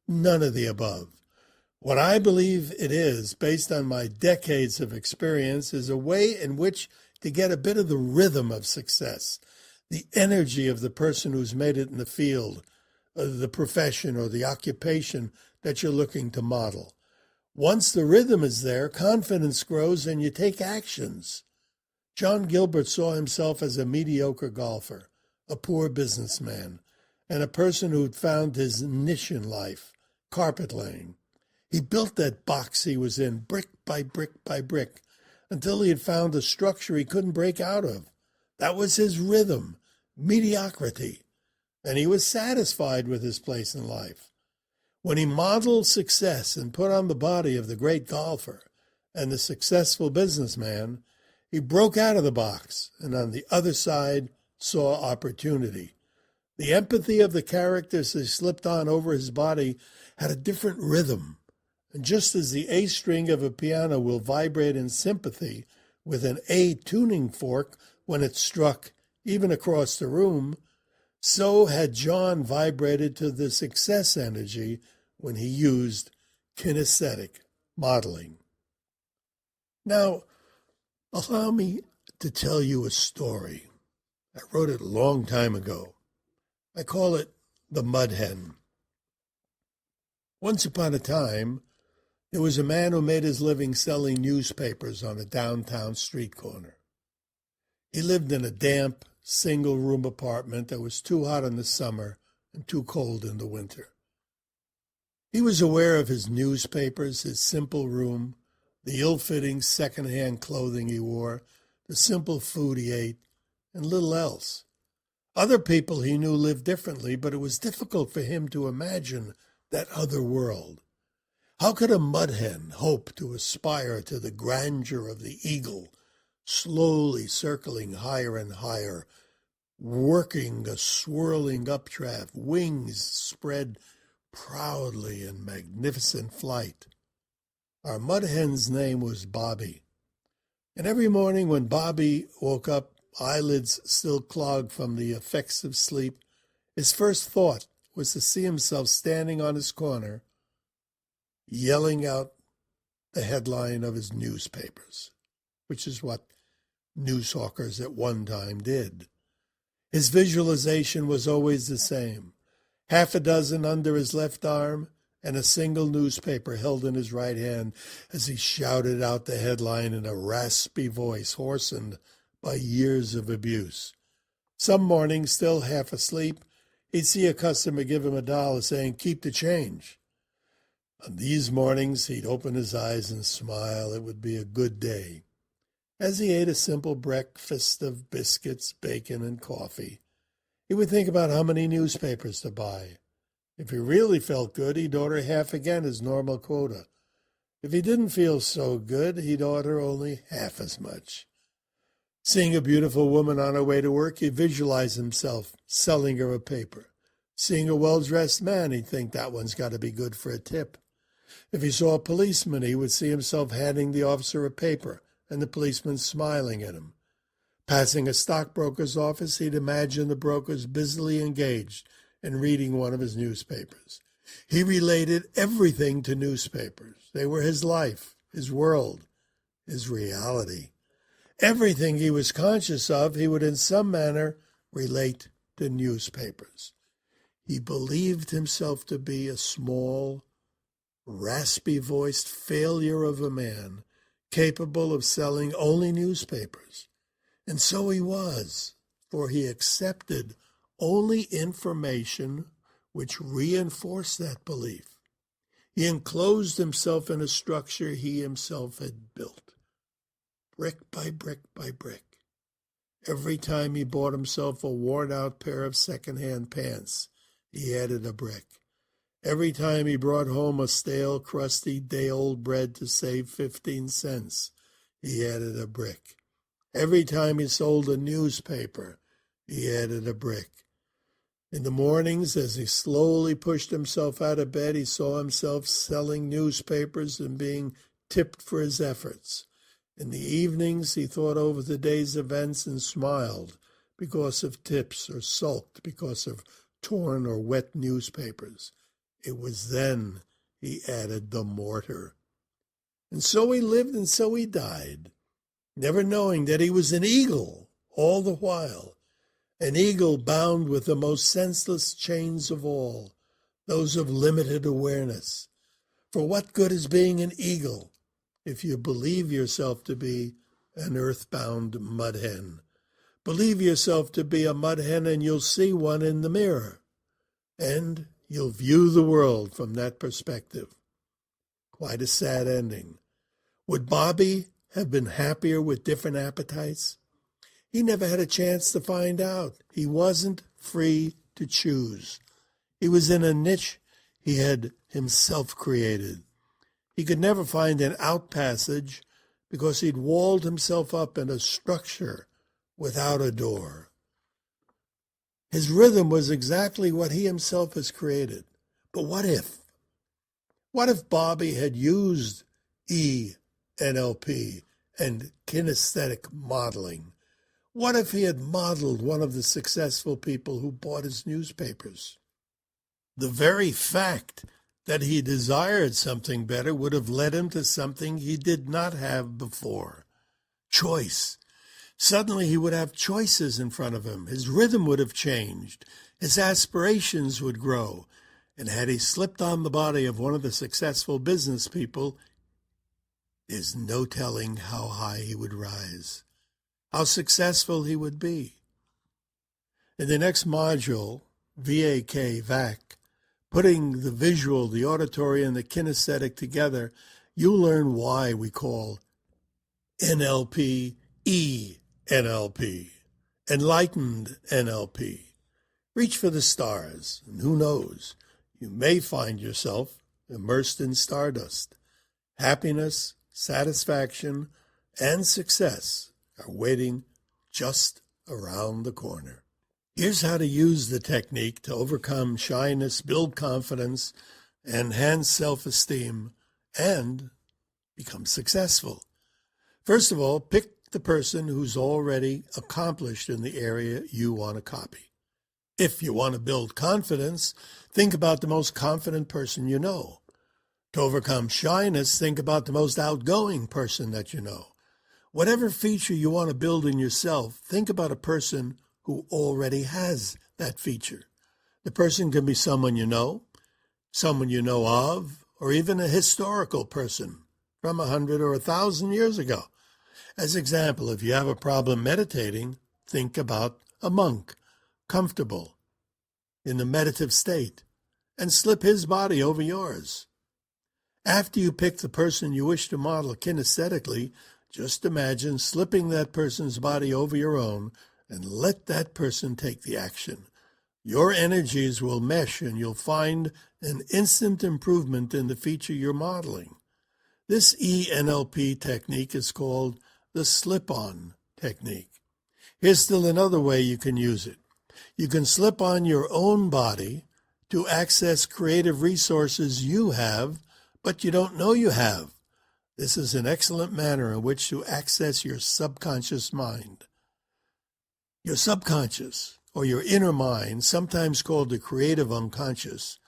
None of the above. What I believe it is, based on my decades of experience, is a way in which to get a bit of the rhythm of success, the energy of the person who's made it in the field, the profession or the occupation that you're looking to model. Once the rhythm is there, confidence grows and you take actions. John Gilbert saw himself as a mediocre golfer, a poor businessman, and a person who'd found his niche in life, carpet laying. He built that box he was in, brick by brick by brick, until he had found a structure he couldn't break out of. That was his rhythm, mediocrity, and he was satisfied with his place in life. When he modeled success and put on the body of the great golfer and the successful businessman, he broke out of the box and on the other side saw opportunity. The empathy of the characters he slipped on over his body had a different rhythm. And just as the A string of a piano will vibrate in sympathy with an A tuning fork when it's struck even across the room, so had John vibrated to the success energy when he used kinesthetic modeling. Now, allow me to tell you a story. I wrote it a long time ago. I call it The Mud Hen. Once upon a time, there was a man who made his living selling newspapers on a downtown street corner. He lived in a damp, single-room apartment that was too hot in the summer and too cold in the winter. He was aware of his newspapers, his simple room, the ill-fitting second-hand clothing he wore, the simple food he ate, and little else. Other people he knew lived differently, but it was difficult for him to imagine that other world. How could a mud hen hope to aspire to the grandeur of the eagle, slowly circling higher and higher, working a swirling updraft, wings spread proudly in magnificent flight? Our mud hen's name was Bobby. And every morning when Bobby woke up, eyelids still clogged from the effects of sleep, his first thought was to see himself standing on his corner, yelling out the headline of his newspapers, which is what newshawkers at one time did. His visualization was always the same: half a dozen under his left arm and a single newspaper held in his right hand as he shouted out the headline in a raspy voice, hoarsened by years of abuse. Some mornings, still half asleep, he'd see a customer give him $1, saying, "Keep the change." On these mornings, he'd open his eyes and smile. It would be a good day. As he ate a simple breakfast of biscuits, bacon, and coffee, he would think about how many newspapers to buy. If he really felt good, he'd order half again his normal quota. If he didn't feel so good, he'd order only half as much. Seeing a beautiful woman on her way to work, he'd visualize himself selling her a paper. Seeing a well-dressed man, he'd think that one's got to be good for a tip. If he saw a policeman, he would see himself handing the officer a paper and the policeman smiling at him. Passing a stockbroker's office, he'd imagine the brokers busily engaged in reading one of his newspapers. He related everything to newspapers. They were his life, his world, his reality. Everything he was conscious of, he would in some manner relate to newspapers. He believed himself to be a small, raspy-voiced failure of a man, capable of selling only newspapers. And so he was, for he accepted only information which reinforced that belief. He enclosed himself in a structure he himself had built, brick by brick by brick. Every time he bought himself a worn-out pair of second-hand pants, he added a brick. Every time he brought home a stale, crusty, day-old bread to save 15 cents, he added a brick. Every time he sold a newspaper, he added a brick. In the mornings, as he slowly pushed himself out of bed, he saw himself selling newspapers and being tipped for his efforts. In the evenings, he thought over the day's events and smiled because of tips, or sulked because of torn or wet newspapers. It was then he added the mortar. And so he lived and so he died, never knowing that he was an eagle all the while, an eagle bound with the most senseless chains of all, those of limited awareness. For what good is being an eagle if you believe yourself to be an earthbound mud hen? Believe yourself to be a mud hen and you'll see one in the mirror, and you'll view the world from that perspective. Quite a sad ending. Would Bobby have been happier with different appetites? He never had a chance to find out. He wasn't free to choose. He was in a niche he had himself created. He could never find an out passage because he'd walled himself up in a structure without a door. His rhythm was exactly what he himself has created. But what if? What if Bobby had used ENLP and kinesthetic modeling? What if he had modeled one of the successful people who bought his newspapers? The very fact that he desired something better would have led him to something he did not have before. Choice. Suddenly he would have choices in front of him. His rhythm would have changed. His aspirations would grow. And had he slipped on the body of one of the successful business people, there's no telling how high he would rise, how successful he would be. In the next module, VAC, putting the visual, the auditory, and the kinesthetic together, you'll learn why we call NLP ENLP, Enlightened NLP. Reach for the stars, and who knows, you may find yourself immersed in stardust. Happiness, satisfaction, and success are waiting just around the corner. Here's how to use the technique to overcome shyness, build confidence, enhance self-esteem, and become successful. First of all, pick the person who's already accomplished in the area you want to copy. If you want to build confidence, think about the most confident person you know. To overcome shyness, think about the most outgoing person that you know. Whatever feature you want to build in yourself, think about a person who already has that feature. The person can be someone you know of, or even a historical person from 100 or 1,000 years ago. As example, if you have a problem meditating, think about a monk, comfortable in the meditative state, and slip his body over yours. After you pick the person you wish to model kinesthetically, just imagine slipping that person's body over your own and let that person take the action. Your energies will mesh and you'll find an instant improvement in the feature you're modeling. This ENLP technique is called the slip-on technique. Here's still another way you can use it. You can slip on your own body to access creative resources you have, but you don't know you have. This is an excellent manner in which to access your subconscious mind. Your subconscious, or your inner mind, sometimes called the creative unconscious,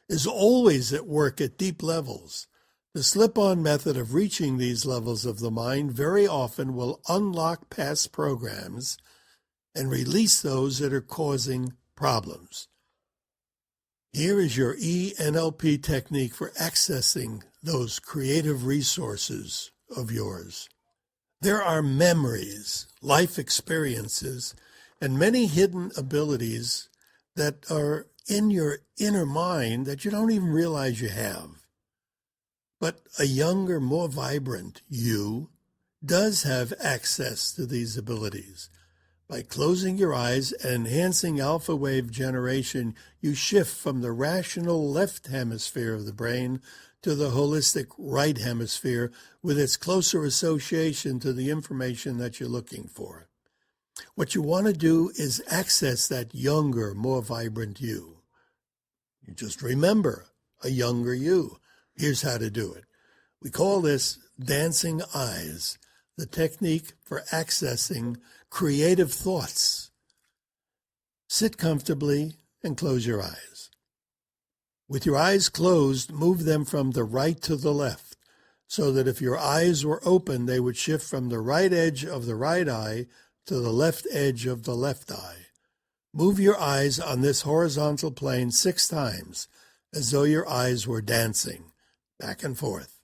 is always at work at deep levels. The slip-on method of reaching these levels of the mind very often will unlock past programs and release those that are causing problems. Here is your ENLP technique for accessing those creative resources of yours. There are memories, life experiences, and many hidden abilities that are in your inner mind that you don't even realize you have. But a younger, more vibrant you does have access to these abilities. By closing your eyes and enhancing alpha wave generation, you shift from the rational left hemisphere of the brain to the holistic right hemisphere with its closer association to the information that you're looking for. What you want to do is access that younger, more vibrant you. You just remember a younger you. Here's how to do it. We call this dancing eyes, the technique for accessing creative thoughts. Sit comfortably and close your eyes. With your eyes closed, move them from the right to the left, so that if your eyes were open, they would shift from the right edge of the right eye to the left edge of the left eye. Move your eyes on this horizontal plane 6 times, as though your eyes were dancing, back and forth.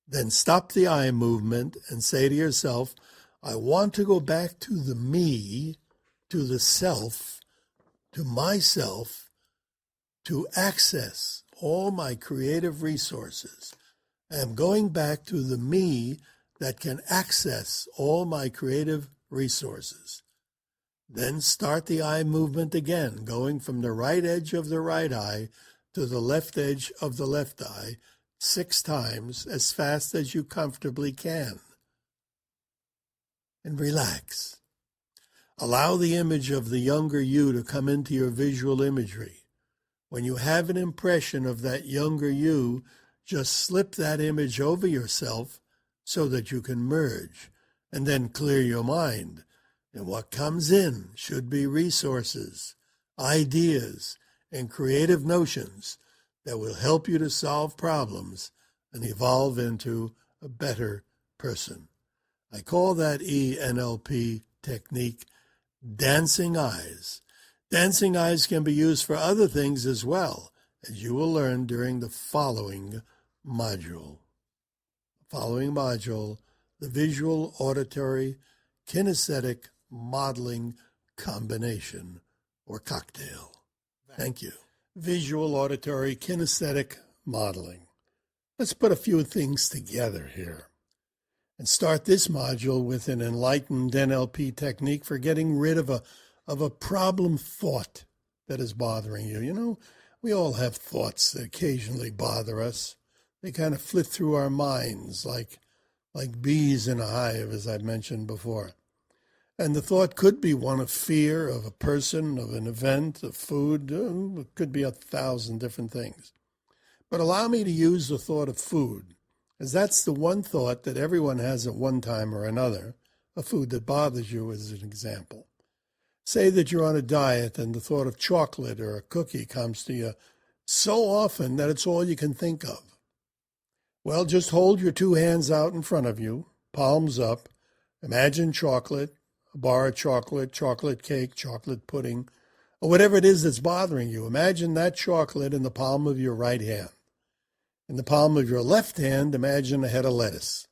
Then stop the eye movement and say to yourself, I want to go back to the me, to the self, to myself, to access all my creative resources. I am going back to the me that can access all my creative resources. Then start the eye movement again, going from the right edge of the right eye to the left edge of the left eye 6 times as fast as you comfortably can. And relax. Allow the image of the younger you to come into your visual imagery. When you have an impression of that younger you, just slip that image over yourself so that you can merge and then clear your mind. And what comes in should be resources, ideas, and creative notions that will help you to solve problems and evolve into a better person. I call that ENLP technique dancing eyes. Dancing eyes can be used for other things as well, as you will learn during the following module. The visual, auditory, kinesthetic modeling combination or cocktail. Thank you. Visual, auditory, kinesthetic modeling. Let's put a few things together here and start this module with an enlightened NLP technique for getting rid of a problem thought that is bothering you. You know, we all have thoughts that occasionally bother us. They kind of flit through our minds like bees in a hive, as I've mentioned before. And the thought could be one of fear, of a person, of an event, of food. It could be 1,000 different things. But allow me to use the thought of food, as that's the one thought that everyone has at one time or another, a food that bothers you as an example. Say that you're on a diet and the thought of chocolate or a cookie comes to you so often that it's all you can think of. Well, just hold your two hands out in front of you, palms up. Imagine chocolate, a bar of chocolate, chocolate cake, chocolate pudding, or whatever it is that's bothering you. Imagine that chocolate in the palm of your right hand. In the palm of your left hand, imagine a head of lettuce.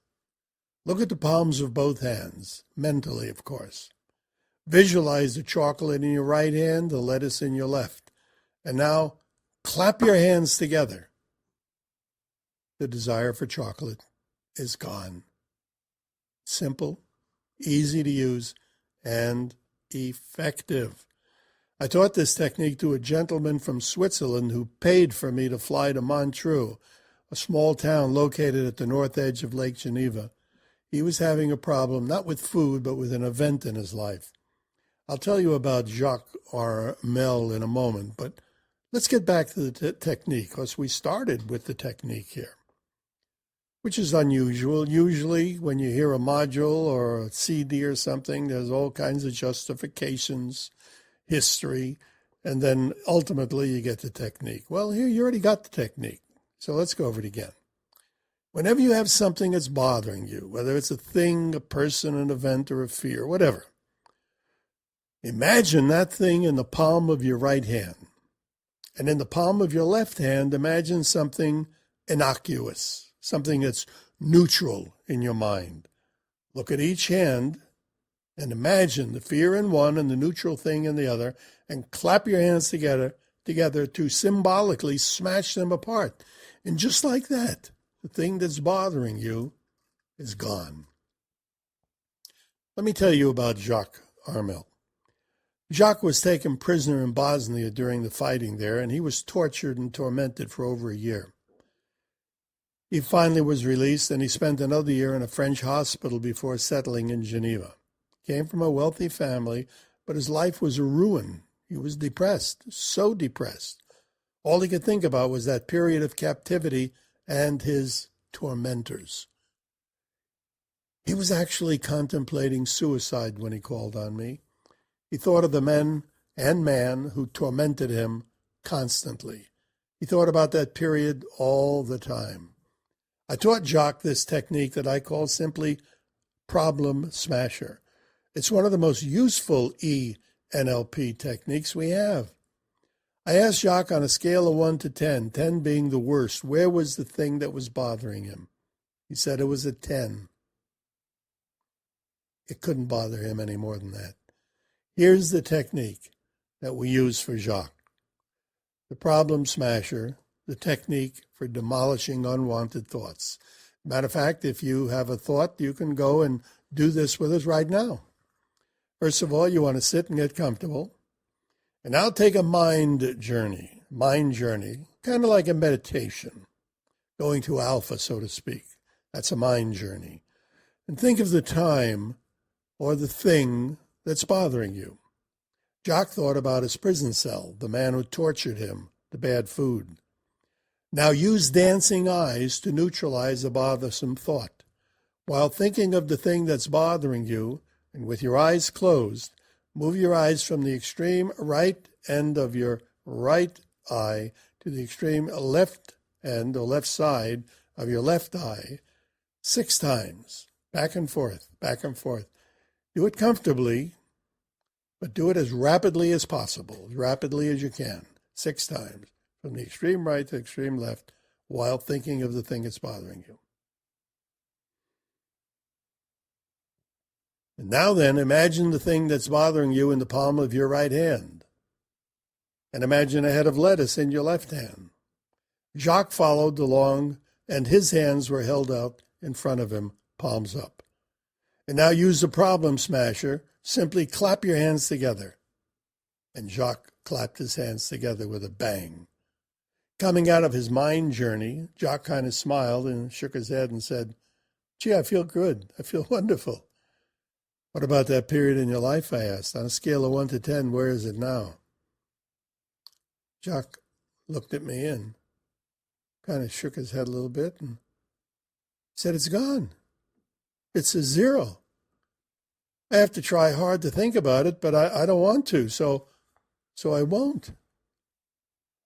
Look at the palms of both hands, mentally, of course. Visualize the chocolate in your right hand, the lettuce in your left. And now clap your hands together. The desire for chocolate is gone. Simple, easy to use, and effective. I taught this technique to a gentleman from Switzerland who paid for me to fly to Montreux, a small town located at the north edge of Lake Geneva. He was having a problem, not with food, but with an event in his life. I'll tell you about Jacques Armel in a moment, but let's get back to the technique, because we started with the technique here, which is unusual. Usually when you hear a module or a CD or something, there's all kinds of justifications, history, and then ultimately you get the technique. Well, here you already got the technique, so let's go over it again. Whenever you have something that's bothering you, whether it's a thing, a person, an event, or a fear, whatever, imagine that thing in the palm of your right hand. And in the palm of your left hand, imagine something innocuous, something that's neutral in your mind. Look at each hand and imagine the fear in one and the neutral thing in the other, and clap your hands together to symbolically smash them apart. And just like that, the thing that's bothering you is gone. Let me tell you about Jacques Armel. Jacques was taken prisoner in Bosnia during the fighting there, and he was tortured and tormented for over a year. He finally was released, and he spent another year in a French hospital before settling in Geneva. He came from a wealthy family, but his life was a ruin. He was depressed, so depressed. All he could think about was that period of captivity and his tormentors. He was actually contemplating suicide when he called on me. He thought of the men and man who tormented him constantly. He thought about that period all the time. I taught Jacques this technique that I call simply problem smasher. It's one of the most useful ENLP techniques we have. I asked Jacques on a scale of 1 to 10, 10 being the worst, where was the thing that was bothering him? He said it was a 10. It couldn't bother him any more than that. Here's the technique that we use for Jacques. The problem smasher, the technique for demolishing unwanted thoughts. Matter of fact, if you have a thought, you can go and do this with us right now. First of all, you want to sit and get comfortable. And now take a mind journey, kind of like a meditation, going to alpha, so to speak. That's a mind journey. And think of the time or the thing that's bothering you. Jacques thought about his prison cell, the man who tortured him, the bad food. Now use dancing eyes to neutralize a bothersome thought. While thinking of the thing that's bothering you, and with your eyes closed, move your eyes from the extreme right end of your right eye to the extreme left end or left side of your left eye 6 times, back and forth, back and forth. Do it comfortably, but do it as rapidly as possible, as rapidly as you can, 6 times, from the extreme right to the extreme left, while thinking of the thing that's bothering you. And now then, imagine the thing that's bothering you in the palm of your right hand. And imagine a head of lettuce in your left hand. Jacques followed along, and his hands were held out in front of him, palms up. And now use the problem smasher. Simply clap your hands together. And Jacques clapped his hands together with a bang. Coming out of his mind journey, Jacques kind of smiled and shook his head and said, "Gee, I feel good. I feel wonderful." "What about that period in your life?" I asked. "On a scale of 1 to 10, where is it now?" Jacques looked at me and kind of shook his head a little bit and said, "It's gone. It's a 0. I have to try hard to think about it, but I don't want to, so I won't.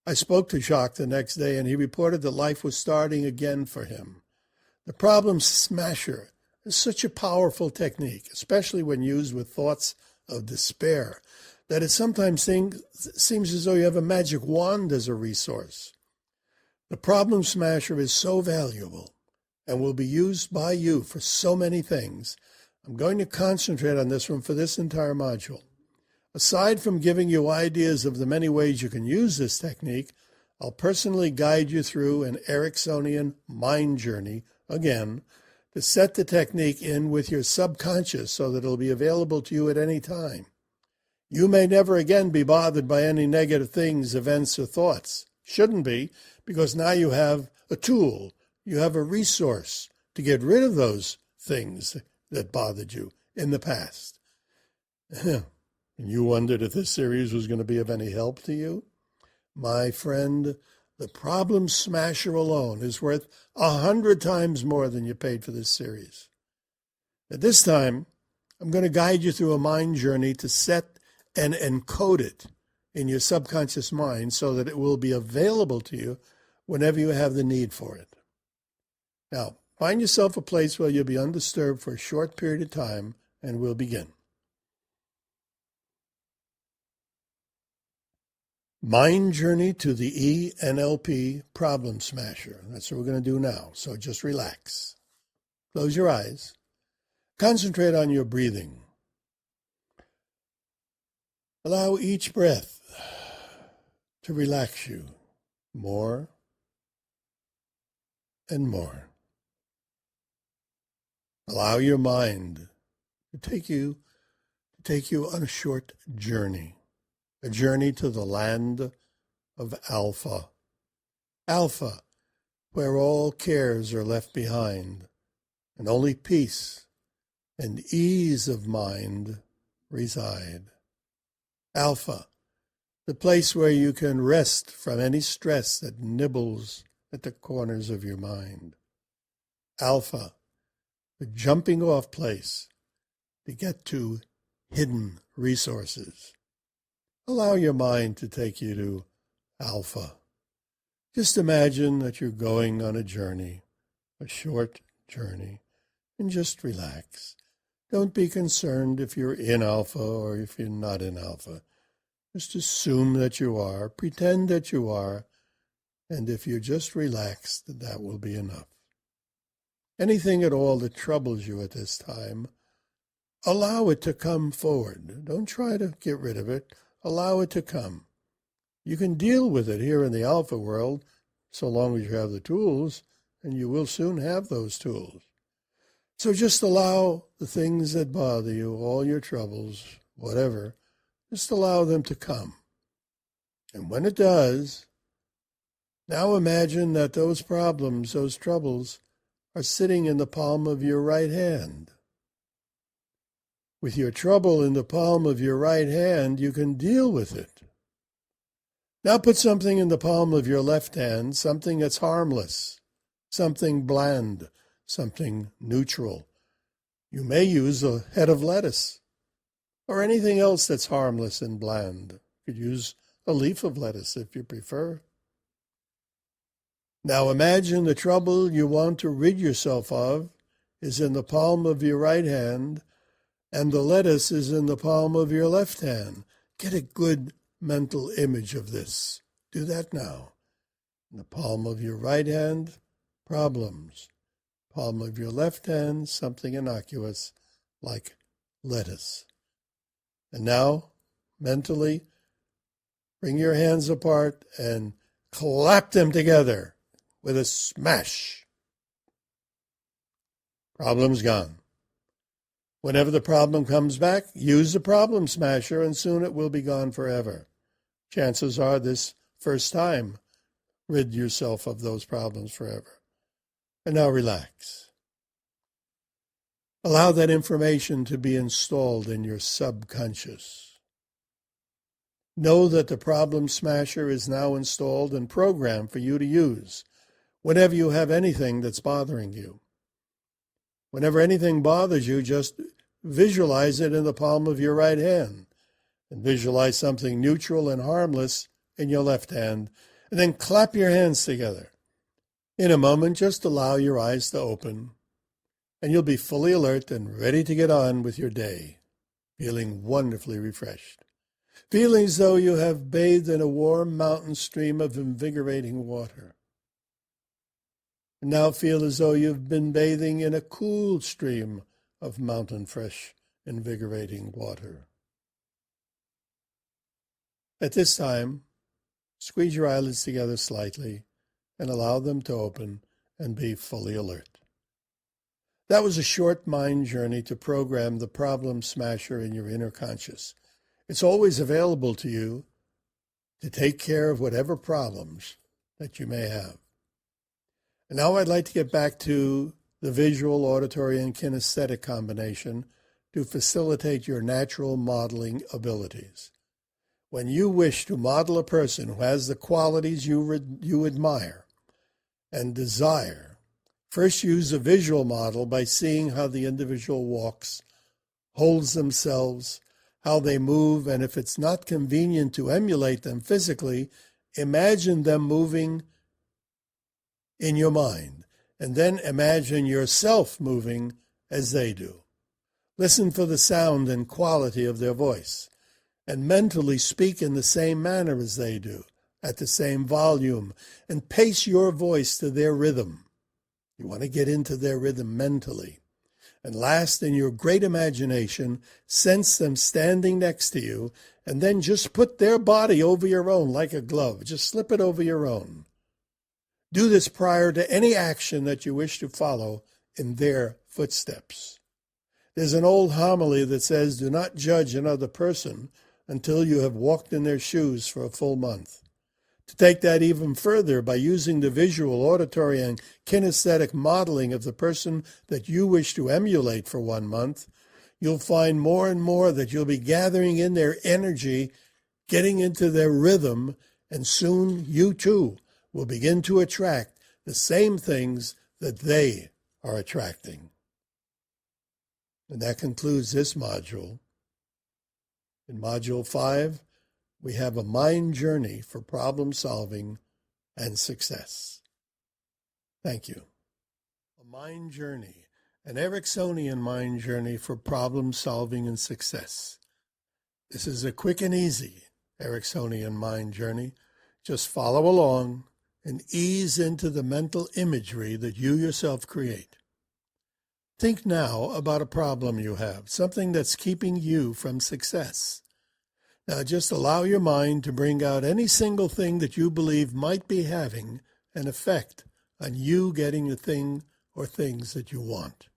I spoke to Jacques the next day, and he reported that life was starting again for him. The problem smasher is such a powerful technique, especially when used with thoughts of despair, that it sometimes seems as though you have a magic wand as a resource. The problem smasher is so valuable and will be used by you for so many things. I'm going to concentrate on this one for this entire module. Aside from giving you ideas of the many ways you can use this technique, I'll personally guide you through an Ericksonian mind journey, again, to set the technique in with your subconscious so that it'll be available to you at any time. You may never again be bothered by any negative things, events, or thoughts. Shouldn't be, because now you have a tool, you have a resource to get rid of those things that bothered you in the past. And you wondered if this series was going to be of any help to you? My friend, the problem smasher alone is worth 100 times more than you paid for this series. At this time, I'm going to guide you through a mind journey to set and encode it in your subconscious mind so that it will be available to you whenever you have the need for it. Now, find yourself a place where you'll be undisturbed for a short period of time, and we'll begin. Mind journey to the ENLP problem smasher. That's what we're going to do now. So just relax. Close your eyes. Concentrate on your breathing. Allow each breath to relax you more and more. Allow your mind to take you on a short journey. A journey to the land of Alpha. Alpha, where all cares are left behind, and only peace and ease of mind reside. Alpha, the place where you can rest from any stress that nibbles at the corners of your mind. Alpha, the jumping off place to get to hidden resources. Allow your mind to take you to Alpha. Just imagine that you're going on a journey, a short journey, and just relax. Don't be concerned if you're in Alpha or if you're not in Alpha. Just assume that you are, pretend that you are, and if you're just relaxed, that will be enough. Anything at all that troubles you at this time, allow it to come forward. Don't try to get rid of it. Allow it to come. You can deal with it here in the Alpha world, so long as you have the tools, and you will soon have those tools. So just allow the things that bother you, all your troubles, whatever, just allow them to come. And when it does, now imagine that those problems, those troubles, are sitting in the palm of your right hand. With your trouble in the palm of your right hand, you can deal with it. Now put something in the palm of your left hand, something that's harmless, something bland, something neutral. You may use a head of lettuce or anything else that's harmless and bland. You could use a leaf of lettuce if you prefer. Now imagine the trouble you want to rid yourself of is in the palm of your right hand, and the lettuce is in the palm of your left hand. Get a good mental image of this. Do that now. In the palm of your right hand, problems. Palm of your left hand, something innocuous like lettuce. And now, mentally, bring your hands apart and clap them together with a smash. Problem's gone. Whenever the problem comes back, use the problem smasher, and soon it will be gone forever. Chances are this first time, rid yourself of those problems forever. And now relax. Allow that information to be installed in your subconscious. Know that the problem smasher is now installed and programmed for you to use whenever you have anything that's bothering you. Whenever anything bothers you, just visualize it in the palm of your right hand, and visualize something neutral and harmless in your left hand, and then clap your hands together. In a moment, just allow your eyes to open, and you'll be fully alert and ready to get on with your day, feeling wonderfully refreshed, feeling as though you have bathed in a warm mountain stream of invigorating water. And now feel as though you've been bathing in a cool stream of mountain fresh, invigorating water. At this time, squeeze your eyelids together slightly and allow them to open and be fully alert. That was a short mind journey to program the problem smasher in your inner conscious. It's always available to you to take care of whatever problems that you may have. And now I'd like to get back to the visual, auditory, and kinesthetic combination to facilitate your natural modeling abilities. When you wish to model a person who has the qualities you admire and desire, first use a visual model by seeing how the individual walks, holds themselves, how they move, and if it's not convenient to emulate them physically, imagine them moving in your mind, and then imagine yourself moving as they do. Listen for the sound and quality of their voice, and mentally speak in the same manner as they do, at the same volume, and pace your voice to their rhythm. You want to get into their rhythm mentally. And last, in your great imagination, sense them standing next to you, and then just put their body over your own like a glove. Just slip it over your own. Do this prior to any action that you wish to follow in their footsteps. There's an old homily that says, do not judge another person until you have walked in their shoes for a full month. To take that even further, by using the visual, auditory, and kinesthetic modeling of the person that you wish to emulate for 1 month, you'll find more and more that you'll be gathering in their energy, getting into their rhythm, and soon you too will begin to attract the same things that they are attracting. And that concludes this module. In Module 5, we have a mind journey for problem solving and success. Thank you. A mind journey, an Ericksonian mind journey for problem solving and success. This is a quick and easy Ericksonian mind journey. Just follow along and ease into the mental imagery that you yourself create. Think now about a problem you have, something that's keeping you from success. Now just allow your mind to bring out any single thing that you believe might be having an effect on you getting the thing or things that you want.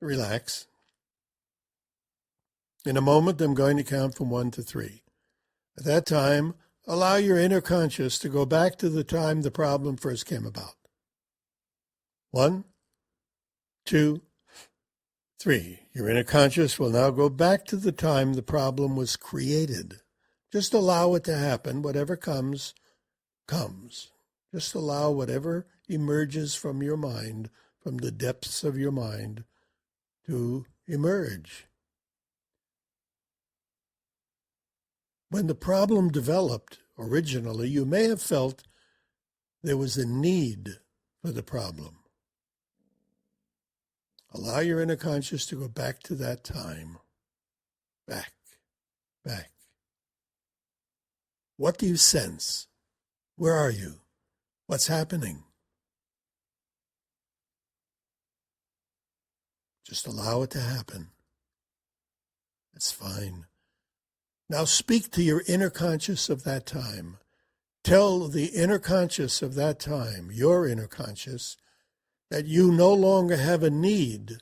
Relax. In a moment, I'm going to count from 1 to 3. At that time, allow your inner conscious to go back to the time the problem first came about. 1, 2, 3. Your inner conscious will now go back to the time the problem was created. Just allow it to happen. Whatever comes, comes. Just allow whatever emerges from your mind, from the depths of your mind, to emerge. When the problem developed originally, you may have felt there was a need for the problem. Allow your inner conscious to go back to that time. Back. What do you sense? Where are you? What's happening? Just allow it to happen. It's fine. Now speak to your inner conscious of that time. Tell the inner conscious of that time, your inner conscious, that you no longer have a need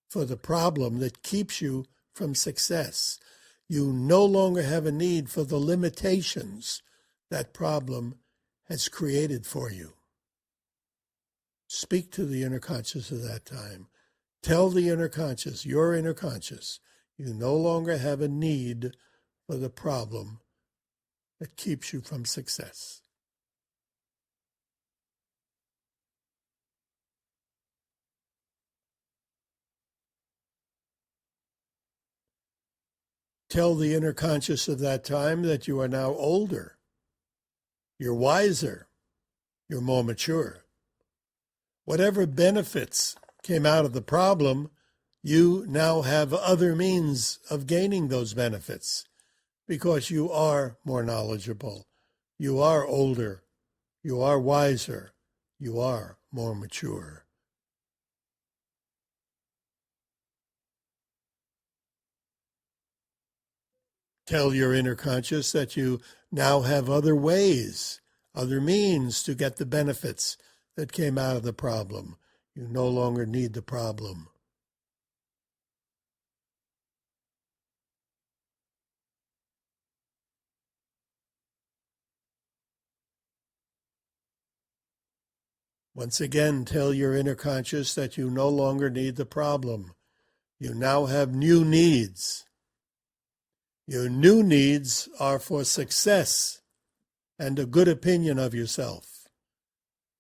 for the problem that keeps you from success. You no longer have a need for the limitations that problem has created for you. Speak to the inner conscious of that time. Tell the inner conscious, your inner conscious, you no longer have a need for the problem that keeps you from success. Tell the inner conscious of that time that you are now older, you're wiser, you're more mature. Whatever benefits came out of the problem, you now have other means of gaining those benefits because you are more knowledgeable, you are older, you are wiser, you are more mature. Tell your inner conscious that you now have other ways, other means to get the benefits that came out of the problem. You no longer need the problem. Once again, tell your inner conscious that you no longer need the problem. You now have new needs. Your new needs are for success and a good opinion of yourself.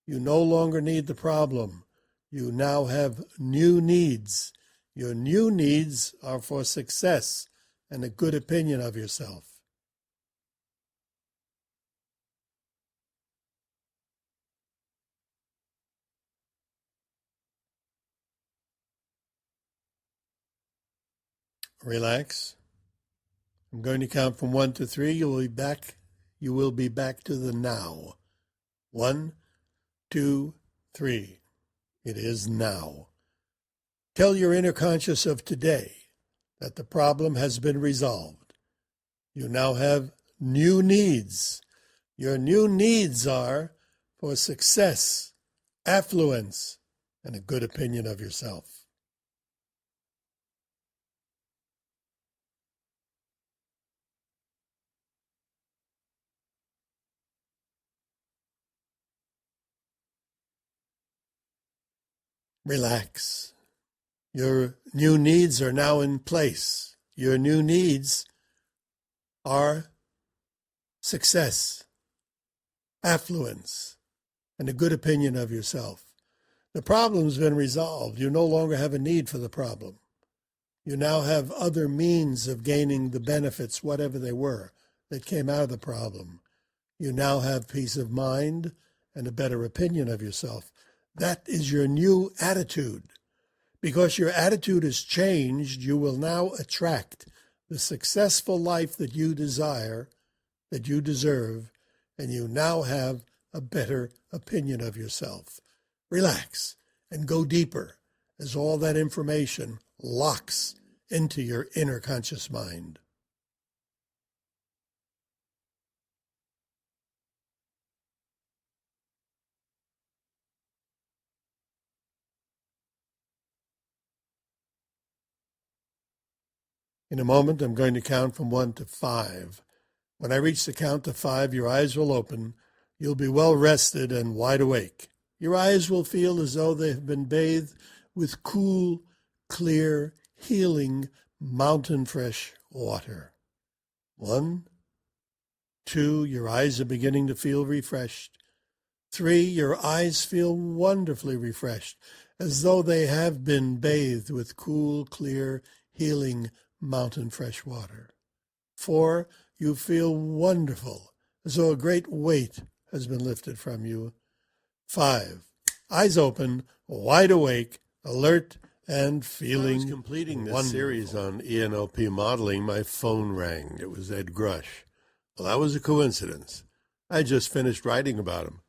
You no longer need the problem. You now have new needs. Your new needs are for success and a good opinion of yourself. Relax. I'm going to count from 1 to 3. You will be back to the now. 1, 2, 3. It is now. Tell your inner conscious of today that the problem has been resolved. You now have new needs. Your new needs are for success, affluence, and a good opinion of yourself. Relax. Your new needs are now in place. Your new needs are success, affluence, and a good opinion of yourself. The problem's been resolved. You no longer have a need for the problem. You now have other means of gaining the benefits, whatever they were, that came out of the problem. You now have peace of mind and a better opinion of yourself. That is your new attitude. Because your attitude has changed, you will now attract the successful life that you desire, that you deserve, and you now have a better opinion of yourself. Relax and go deeper as all that information locks into your inner conscious mind. In a moment, I'm going to count from 1 to 5. When I reach the count to 5, your eyes will open. You'll be well rested and wide awake. Your eyes will feel as though they have been bathed with cool, clear, healing, mountain fresh water. 1, 2, your eyes are beginning to feel refreshed. 3, your eyes feel wonderfully refreshed, as though they have been bathed with cool, clear, healing, mountain fresh water. 4, you feel wonderful, as though a great weight has been lifted from you. 5, eyes open, wide awake, alert, and feeling wonderful. When I was completing this series on ENLP modeling, my phone rang. It was Ed Grush. Well, that was a coincidence. I just finished writing about him.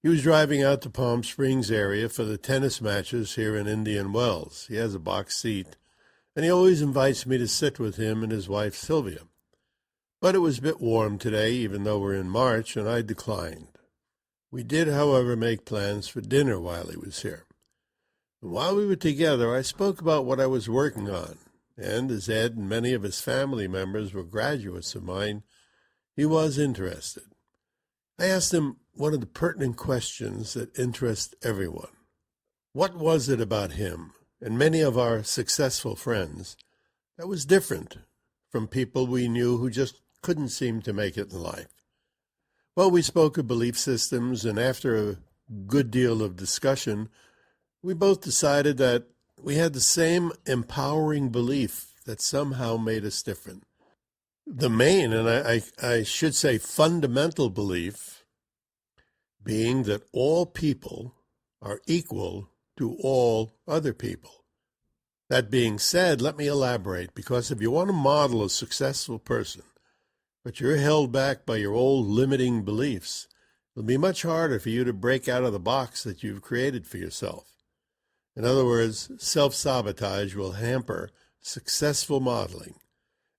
He was driving out to Palm Springs area for the tennis matches here in Indian Wells. He has a box seat, and he always invites me to sit with him and his wife, Sylvia. But it was a bit warm today, even though we're in March, and I declined. We did, however, make plans for dinner while he was here. And while we were together, I spoke about what I was working on, and as Ed and many of his family members were graduates of mine, he was interested. I asked him one of the pertinent questions that interest everyone. What was it about him and many of our successful friends that was different from people we knew who just couldn't seem to make it in life? Well, we spoke of belief systems, and after a good deal of discussion, we both decided that we had the same empowering belief that somehow made us different. The main, and I should say fundamental belief, being that all people are equal to all other people. That being said, let me elaborate, because if you want to model a successful person, but you're held back by your old limiting beliefs, it'll be much harder for you to break out of the box that you've created for yourself. In other words, self-sabotage will hamper successful modeling,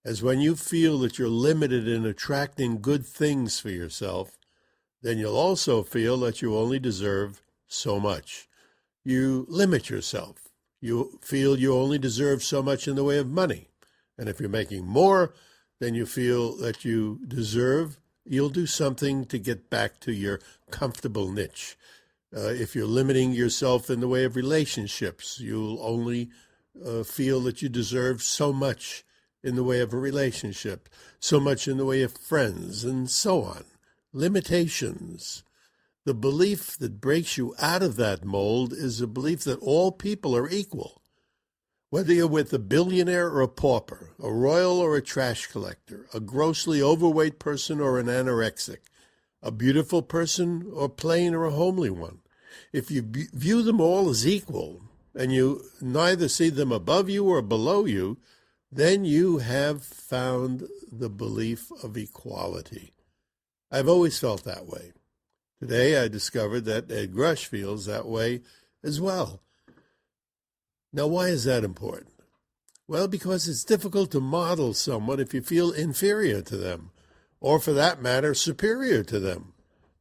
as when you feel that you're limited in attracting good things for yourself, then you'll also feel that you only deserve so much. You limit yourself. You feel you only deserve so much in the way of money. And if you're making more than you feel that you deserve, you'll do something to get back to your comfortable niche. If you're limiting yourself in the way of relationships, you'll only feel that you deserve so much in the way of a relationship, so much in the way of friends, and so on. Limitations. The belief that breaks you out of that mold is a belief that all people are equal. Whether you're with a billionaire or a pauper, a royal or a trash collector, a grossly overweight person or an anorexic, a beautiful person or plain or a homely one, if you view them all as equal, and you neither see them above you or below you, then you have found the belief of equality. I've always felt that way. Today I discovered that Ed Grush feels that way as well. Now, why is that important? Well, because it's difficult to model someone if you feel inferior to them, or for that matter, superior to them.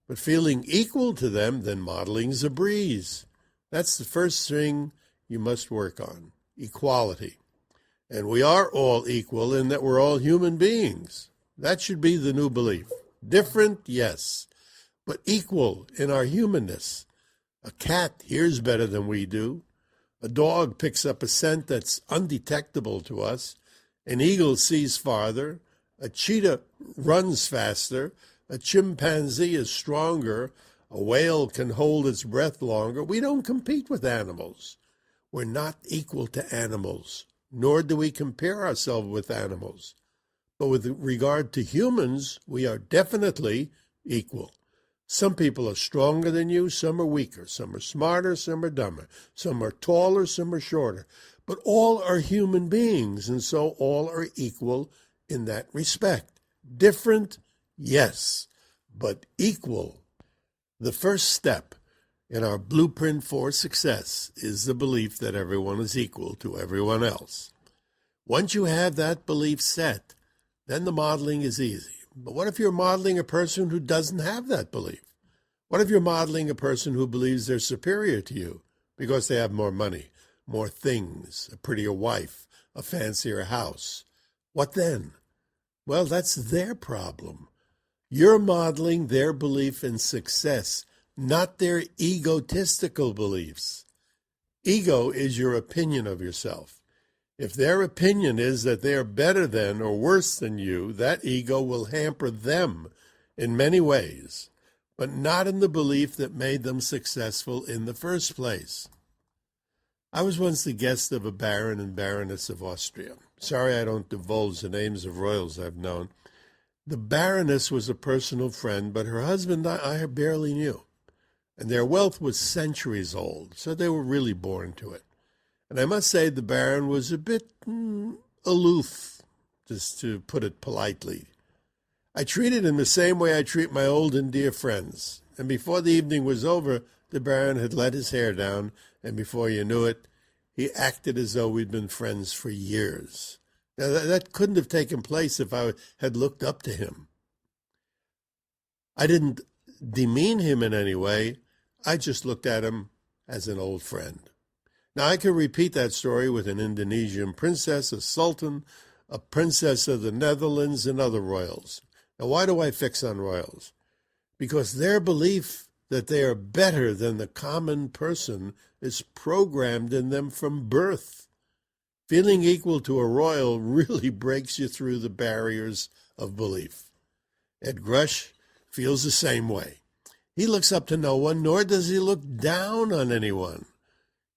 But feeling equal to them, then modeling's a breeze. That's the first thing you must work on, equality. And we are all equal in that we're all human beings. That should be the new belief. Different, yes, but equal in our humanness. A cat hears better than we do. A dog picks up a scent that's undetectable to us. An eagle sees farther. A cheetah runs faster. A chimpanzee is stronger. A whale can hold its breath longer. We don't compete with animals. We're not equal to animals, nor do we compare ourselves with animals. But with regard to humans, we are definitely equal. Some people are stronger than you, some are weaker, some are smarter, some are dumber, some are taller, some are shorter. But all are human beings, and so all are equal in that respect. Different, yes, but equal. The first step in our blueprint for success is the belief that everyone is equal to everyone else. Once you have that belief set, then the modeling is easy. But what if you're modeling a person who doesn't have that belief? What if you're modeling a person who believes they're superior to you because they have more money, more things, a prettier wife, a fancier house? What then? Well, that's their problem. You're modeling their belief in success, not their egotistical beliefs. Ego is your opinion of yourself. If their opinion is that they are better than or worse than you, that ego will hamper them in many ways, but not in the belief that made them successful in the first place. I was once the guest of a baron and baroness of Austria. Sorry I don't divulge the names of royals I've known. The baroness was a personal friend, but her husband I barely knew. And their wealth was centuries old, so they were really born to it. And I must say the baron was a bit aloof, just to put it politely. I treated him the same way I treat my old and dear friends. And before the evening was over, the baron had let his hair down, and before you knew it, he acted as though we'd been friends for years. Now, that couldn't have taken place if I had looked up to him. I didn't demean him in any way. I just looked at him as an old friend. Now, I could repeat that story with an Indonesian princess, a sultan, a princess of the Netherlands, and other royals. Now, why do I fix on royals? Because their belief that they are better than the common person is programmed in them from birth. Feeling equal to a royal really breaks you through the barriers of belief. Ed Grush feels the same way. He looks up to no one, nor does he look down on anyone.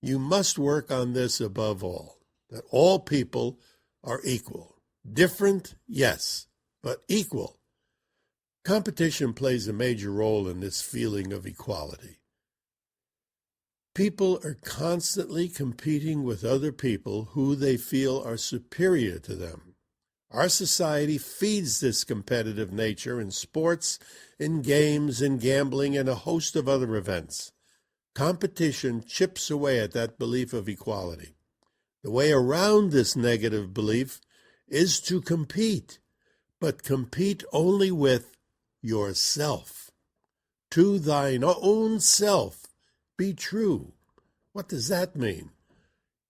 You must work on this above all, that all people are equal. Different, yes, but equal. Competition plays a major role in this feeling of equality. People are constantly competing with other people who they feel are superior to them. Our society feeds this competitive nature in sports, in games, in gambling, and a host of other events. Competition chips away at that belief of equality. The way around this negative belief is to compete, but compete only with yourself. To thine own self be true. What does that mean?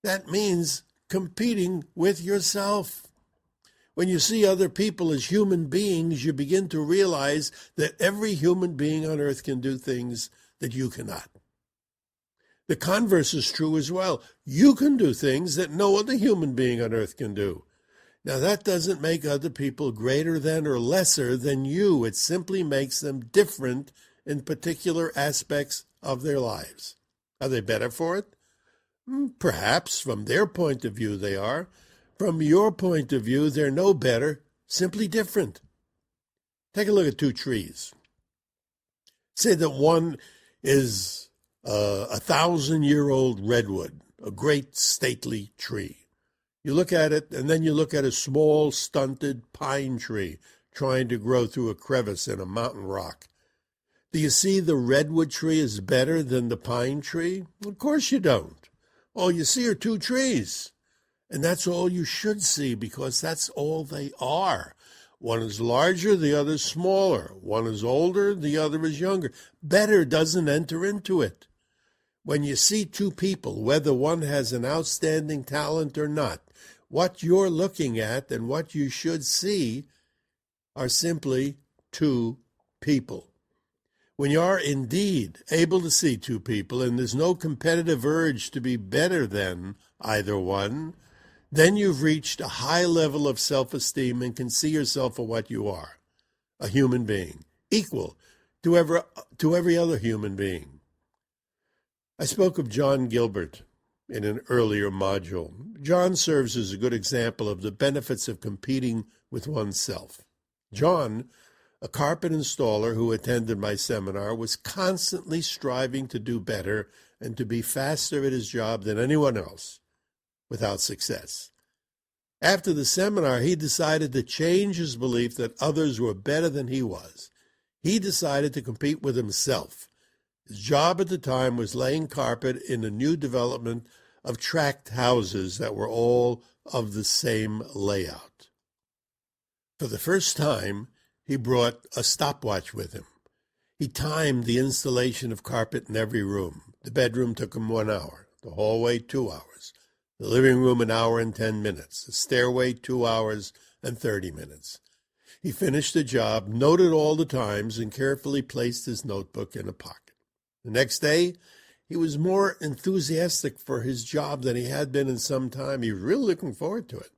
That means competing with yourself. When you see other people as human beings, you begin to realize that every human being on earth can do things that you cannot. The converse is true as well. You can do things that no other human being on earth can do. Now, that doesn't make other people greater than or lesser than you. It simply makes them different in particular aspects of their lives. Are they better for it? Perhaps from their point of view they are. From your point of view, they're no better, simply different. Take a look at two trees. Say that one is a 1,000-year-old redwood, a great stately tree. You look at it, and then you look at a small, stunted pine tree trying to grow through a crevice in a mountain rock. Do you see the redwood tree is better than the pine tree? Of course you don't. All you see are two trees. And that's all you should see, because that's all they are. One is larger, the other is smaller. One is older, the other is younger. Better doesn't enter into it. When you see two people, whether one has an outstanding talent or not, what you're looking at and what you should see are simply two people. When you are indeed able to see two people and there's no competitive urge to be better than either one, then you've reached a high level of self-esteem and can see yourself for what you are, a human being, equal to every other human being. I spoke of John Gilbert in an earlier module. John serves as a good example of the benefits of competing with oneself. John, a carpet installer who attended my seminar, was constantly striving to do better and to be faster at his job than anyone else, without success. After the seminar, he decided to change his belief that others were better than he was. He decided to compete with himself. His job at the time was laying carpet in a new development of tract houses that were all of the same layout. For the first time, he brought a stopwatch with him. He timed the installation of carpet in every room. The bedroom took him 1 hour, the hallway 2 hours, the living room 1 hour and 10 minutes, the stairway 2 hours and 30 minutes. He finished the job, noted all the times, and carefully placed his notebook in a pocket. The next day, he was more enthusiastic for his job than he had been in some time. He was really looking forward to it.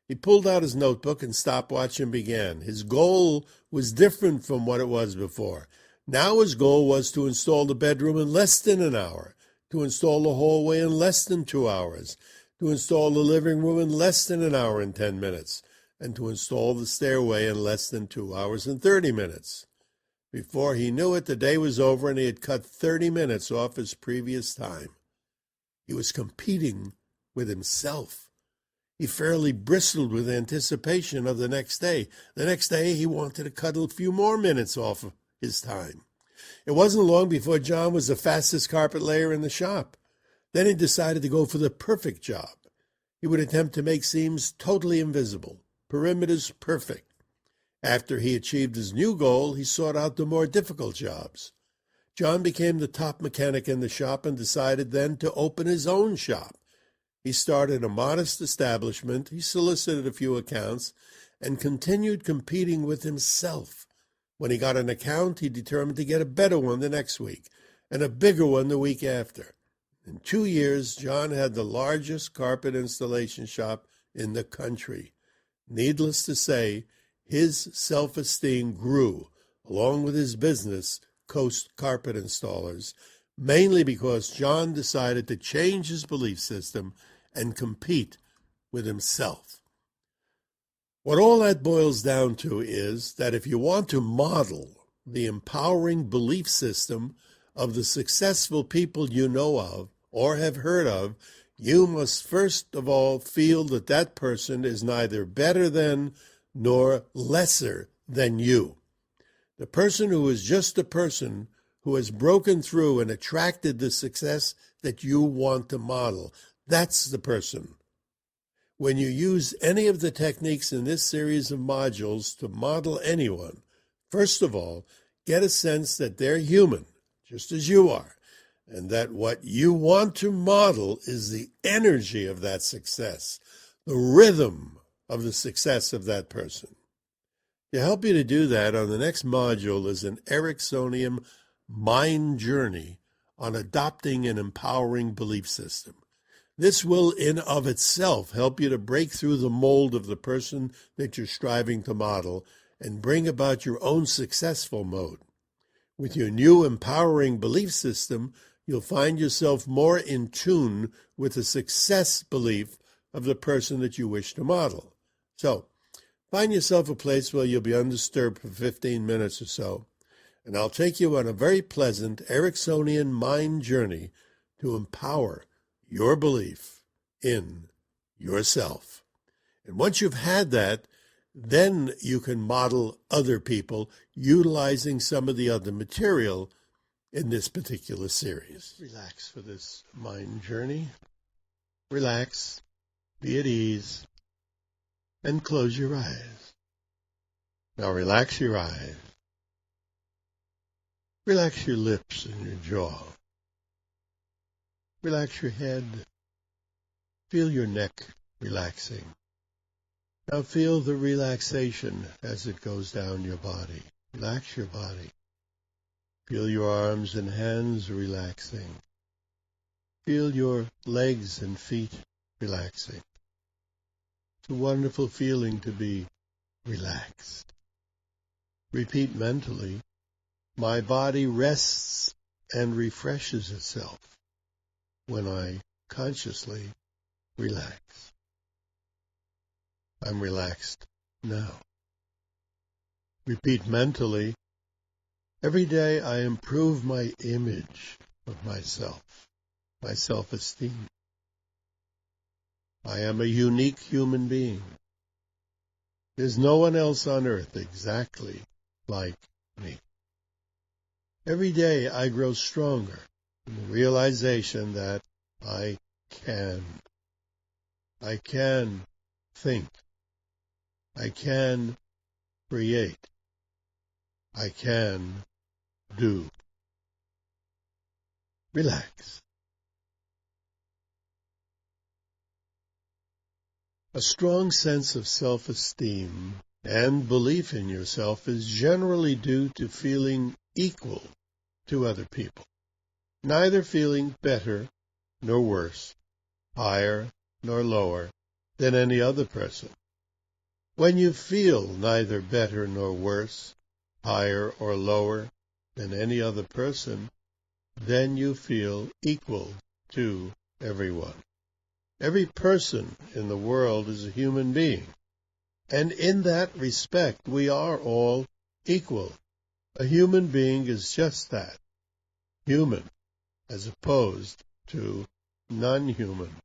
He pulled out his notebook and stopwatch and began. His goal was different from what it was before. Now his goal was to install the bedroom in less than an hour, to install the hallway in less than 2 hours, to install the living room in less than 1 hour and 10 minutes, and to install the stairway in less than 2 hours and 30 minutes. Before he knew it, the day was over and he had cut 30 minutes off his previous time. He was competing with himself. He fairly bristled with anticipation of the next day. The next day, he wanted to cut a few more minutes off of his time. It wasn't long before John was the fastest carpet layer in the shop. Then he decided to go for the perfect job. He would attempt to make seams totally invisible, perimeters perfect. After he achieved his new goal, he sought out the more difficult jobs. John became the top mechanic in the shop and decided then to open his own shop. He started a modest establishment, he solicited a few accounts, and continued competing with himself. When he got an account, he determined to get a better one the next week, and a bigger one the week after. In 2 years, John had the largest carpet installation shop in the country. Needless to say, his self-esteem grew, along with his business, Coast Carpet Installers, mainly because John decided to change his belief system and compete with himself. What all that boils down to is that if you want to model the empowering belief system of the successful people you know of or have heard of, you must first of all feel that that person is neither better than nor lesser than you. The person who is just a person who has broken through and attracted the success that you want to model, that's the person. When you use any of the techniques in this series of modules to model anyone, first of all, get a sense that they're human, just as you are, and that what you want to model is the energy of that success, the rhythm of the success of that person. To help you to do that, on the next module is an Ericksonian mind journey on adopting an empowering belief system. This will in of itself help you to break through the mold of the person that you're striving to model and bring about your own successful mode. With your new empowering belief system, you'll find yourself more in tune with the success belief of the person that you wish to model. So, find yourself a place where you'll be undisturbed for 15 minutes or so, and I'll take you on a very pleasant Ericksonian mind journey to empower your belief in yourself. And once you've had that, then you can model other people utilizing some of the other material in this particular series. Relax for this mind journey. Relax, be at ease, and close your eyes. Now relax your eyes. Relax your lips and your jaw. Relax your head. Feel your neck relaxing. Now feel the relaxation as it goes down your body. Relax your body. Feel your arms and hands relaxing. Feel your legs and feet relaxing. It's a wonderful feeling to be relaxed. Repeat mentally, my body rests and refreshes itself when I consciously relax. I'm relaxed now. Repeat mentally, every day I improve my image of myself, my self-esteem. I am a unique human being. There's no one else on earth exactly like me. Every day I grow stronger in the realization that I can think. I can create. I can do. Relax. A strong sense of self-esteem and belief in yourself is generally due to feeling equal to other people, neither feeling better nor worse, higher nor lower than any other person. When you feel neither better nor worse, higher or lower than any other person, then you feel equal to everyone. Every person in the world is a human being, and in that respect we are all equal. A human being is just that, human, as opposed to non-human.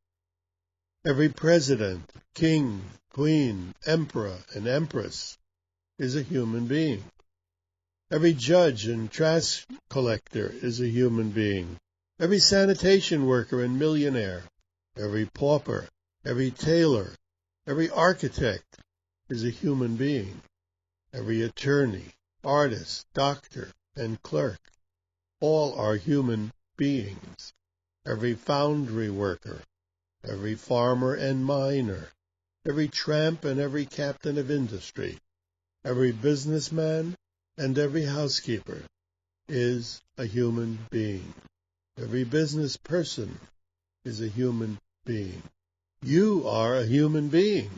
Every president, king, queen, emperor, and empress is a human being. Every judge and trash collector is a human being. Every sanitation worker and millionaire, every pauper, every tailor, every architect is a human being. Every attorney, artist, doctor, and clerk, all are human beings. Every foundry worker, every farmer and miner, every tramp and every captain of industry, every businessman and every housekeeper is a human being. Every business person is a human being. You are a human being,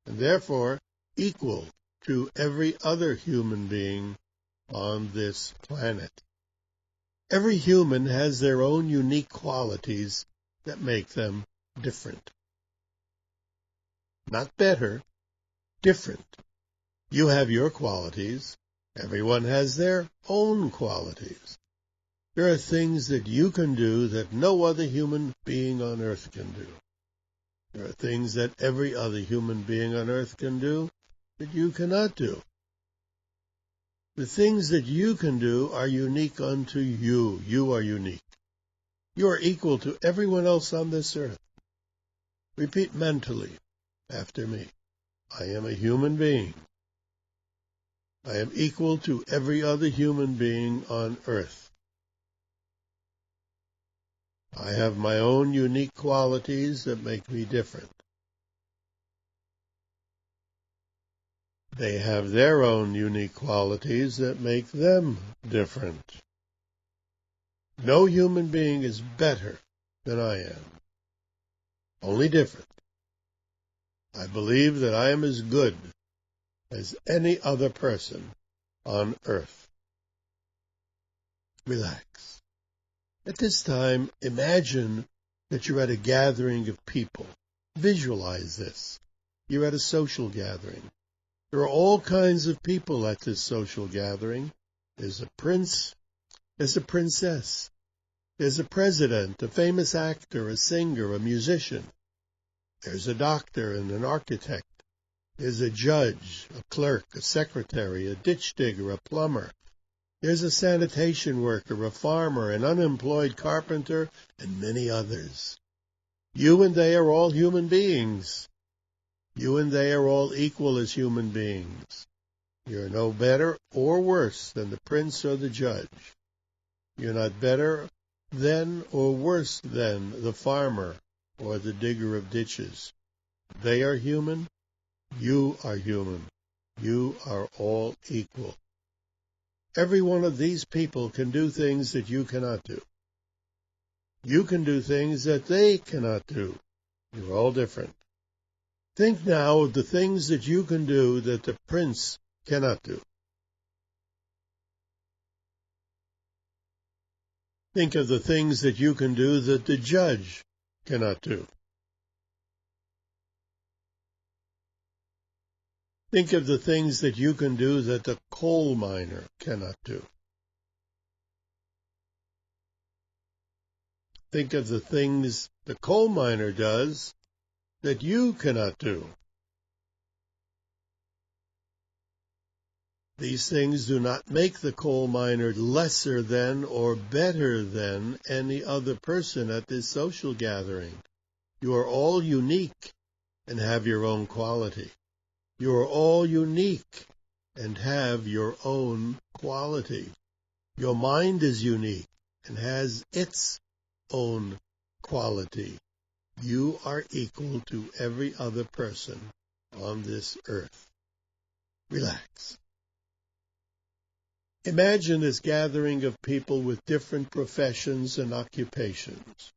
and therefore equal to every other human being on this planet. Every human has their own unique qualities that make them different. Not better, different. You have your qualities. Everyone has their own qualities. There are things that you can do that no other human being on earth can do. There are things that every other human being on earth can do that you cannot do. The things that you can do are unique unto you. You are unique. You are equal to everyone else on this earth. Repeat mentally after me. I am a human being. I am equal to every other human being on earth. I have my own unique qualities that make me different. They have their own unique qualities that make them different. No human being is better than I am, only different. I believe that I am as good as any other person on earth. Relax. At this time, imagine that you're at a gathering of people. Visualize this. You're at a social gathering. There are all kinds of people at this social gathering. There's a prince, there's a princess, there's a president, a famous actor, a singer, a musician. There's a doctor and an architect. There's a judge, a clerk, a secretary, a ditch digger, a plumber. There's a sanitation worker, a farmer, an unemployed carpenter, and many others. You and they are all human beings. You and they are all equal as human beings. You're no better or worse than the prince or the judge. You're not better than or worse than the farmer or the digger of ditches. They are human. You are human. You are all equal. Every one of these people can do things that you cannot do. You can do things that they cannot do. You're all different. Think now of the things that you can do that the prince cannot do. Think of the things that you can do that the judge cannot do. Think of the things that you can do that the coal miner cannot do. Think of the things the coal miner does that you cannot do. These things do not make the coal miner lesser than or better than any other person at this social gathering. You are all unique and have your own quality. You are all unique and have your own quality. Your mind is unique and has its own quality. You are equal to every other person on this earth. Relax. Imagine this gathering of people with different professions and occupations.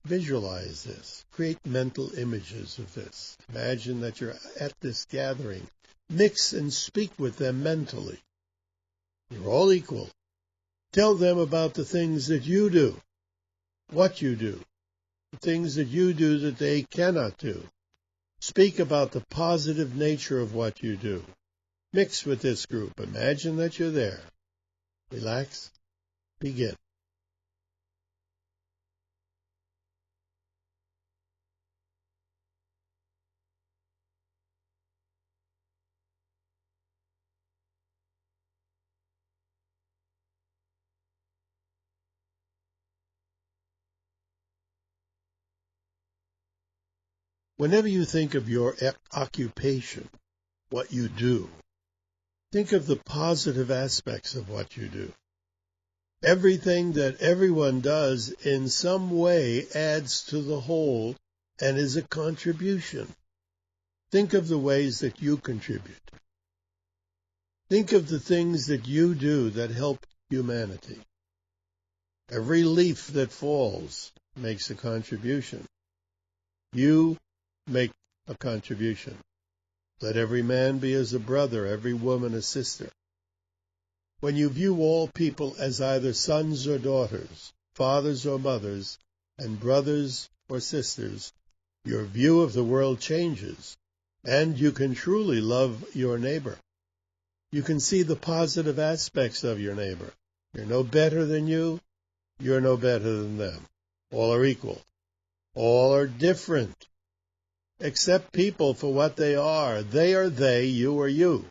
Visualize this. Create mental images of this. Imagine that you're at this gathering. Mix and speak with them mentally. You're all equal. Tell them about the things that you do, what you do, the things that you do that they cannot do. Speak about the positive nature of what you do. Mix with this group. Imagine that you're there. Relax. Begin. Whenever you think of your occupation, what you do, think of the positive aspects of what you do. Everything that everyone does in some way adds to the whole and is a contribution. Think of the ways that you contribute. Think of the things that you do that help humanity. Every leaf that falls makes a contribution. You make a contribution. Let every man be as a brother, every woman a sister. When you view all people as either sons or daughters, fathers or mothers, and brothers or sisters, your view of the world changes, And you can truly love your neighbor. You can see the positive aspects of your neighbor. You're no better than you. You're no better than them. All are equal. All are different. Accept people for what they are. They are they, you are you.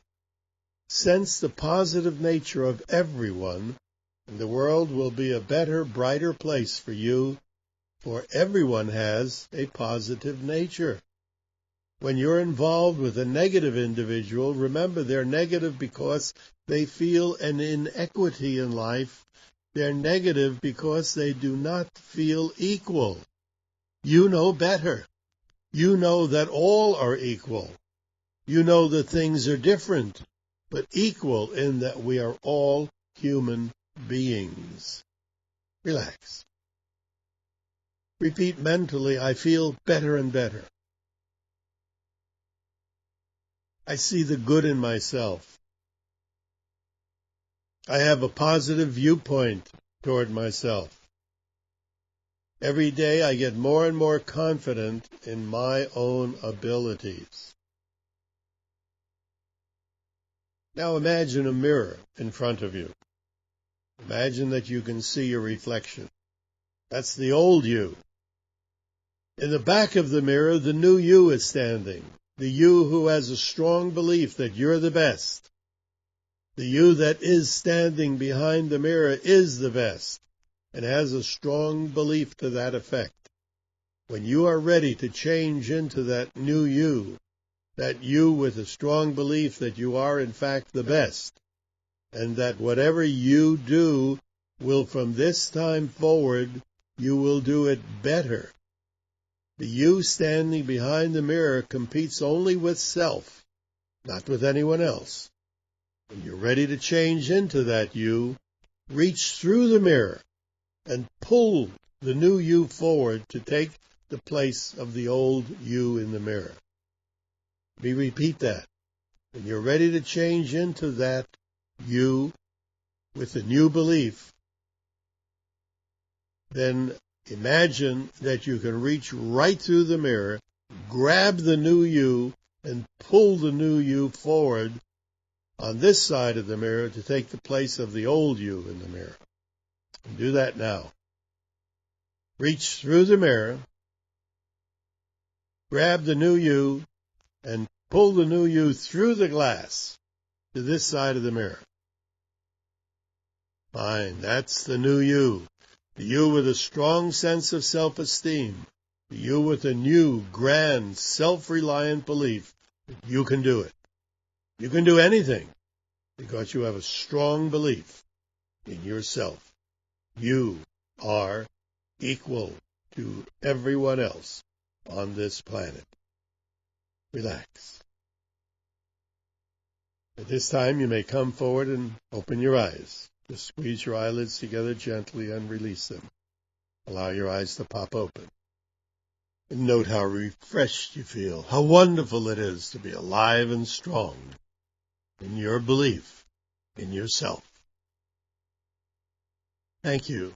Sense the positive nature of everyone, and the world will be a better, brighter place for you, for everyone has a positive nature. When you're involved with a negative individual, remember they're negative because they feel an inequity in life. They're negative because they do not feel equal. You know better. You know that all are equal. You know that things are different, but equal in that we are all human beings. Relax. Repeat mentally, I feel better and better. I see the good in myself. I have a positive viewpoint toward myself. Every day I get more and more confident in my own abilities. Now imagine a mirror in front of you. Imagine that you can see your reflection. That's the old you. In the back of the mirror, the new you is standing. The you who has a strong belief that you're the best. The you that is standing behind the mirror is the best and has a strong belief to that effect. When you are ready to change into that new you with a strong belief that you are in fact the best, and that whatever you do will from this time forward, you will do it better. The you standing behind the mirror competes only with self, not with anyone else. When you're ready to change into that you, reach through the mirror and pull the new you forward to take the place of the old you in the mirror. We repeat that. When you're ready to change into that you with a new belief, then imagine that you can reach right through the mirror, grab the new you, and pull the new you forward on this side of the mirror to take the place of the old you in the mirror. And do that now. Reach through the mirror, grab the new you, and pull the new you through the glass to this side of the mirror. Fine, that's the new you. The you with a strong sense of self-esteem. The you with a new, grand, self-reliant belief that you can do it. You can do anything because you have a strong belief in yourself. You are equal to everyone else on this planet. Relax. At this time, you may come forward and open your eyes. Just squeeze your eyelids together gently and release them. Allow your eyes to pop open. And note how refreshed you feel, how wonderful it is to be alive and strong in your belief in yourself. Thank you.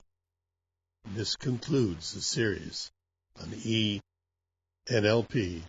This concludes the series on ENLP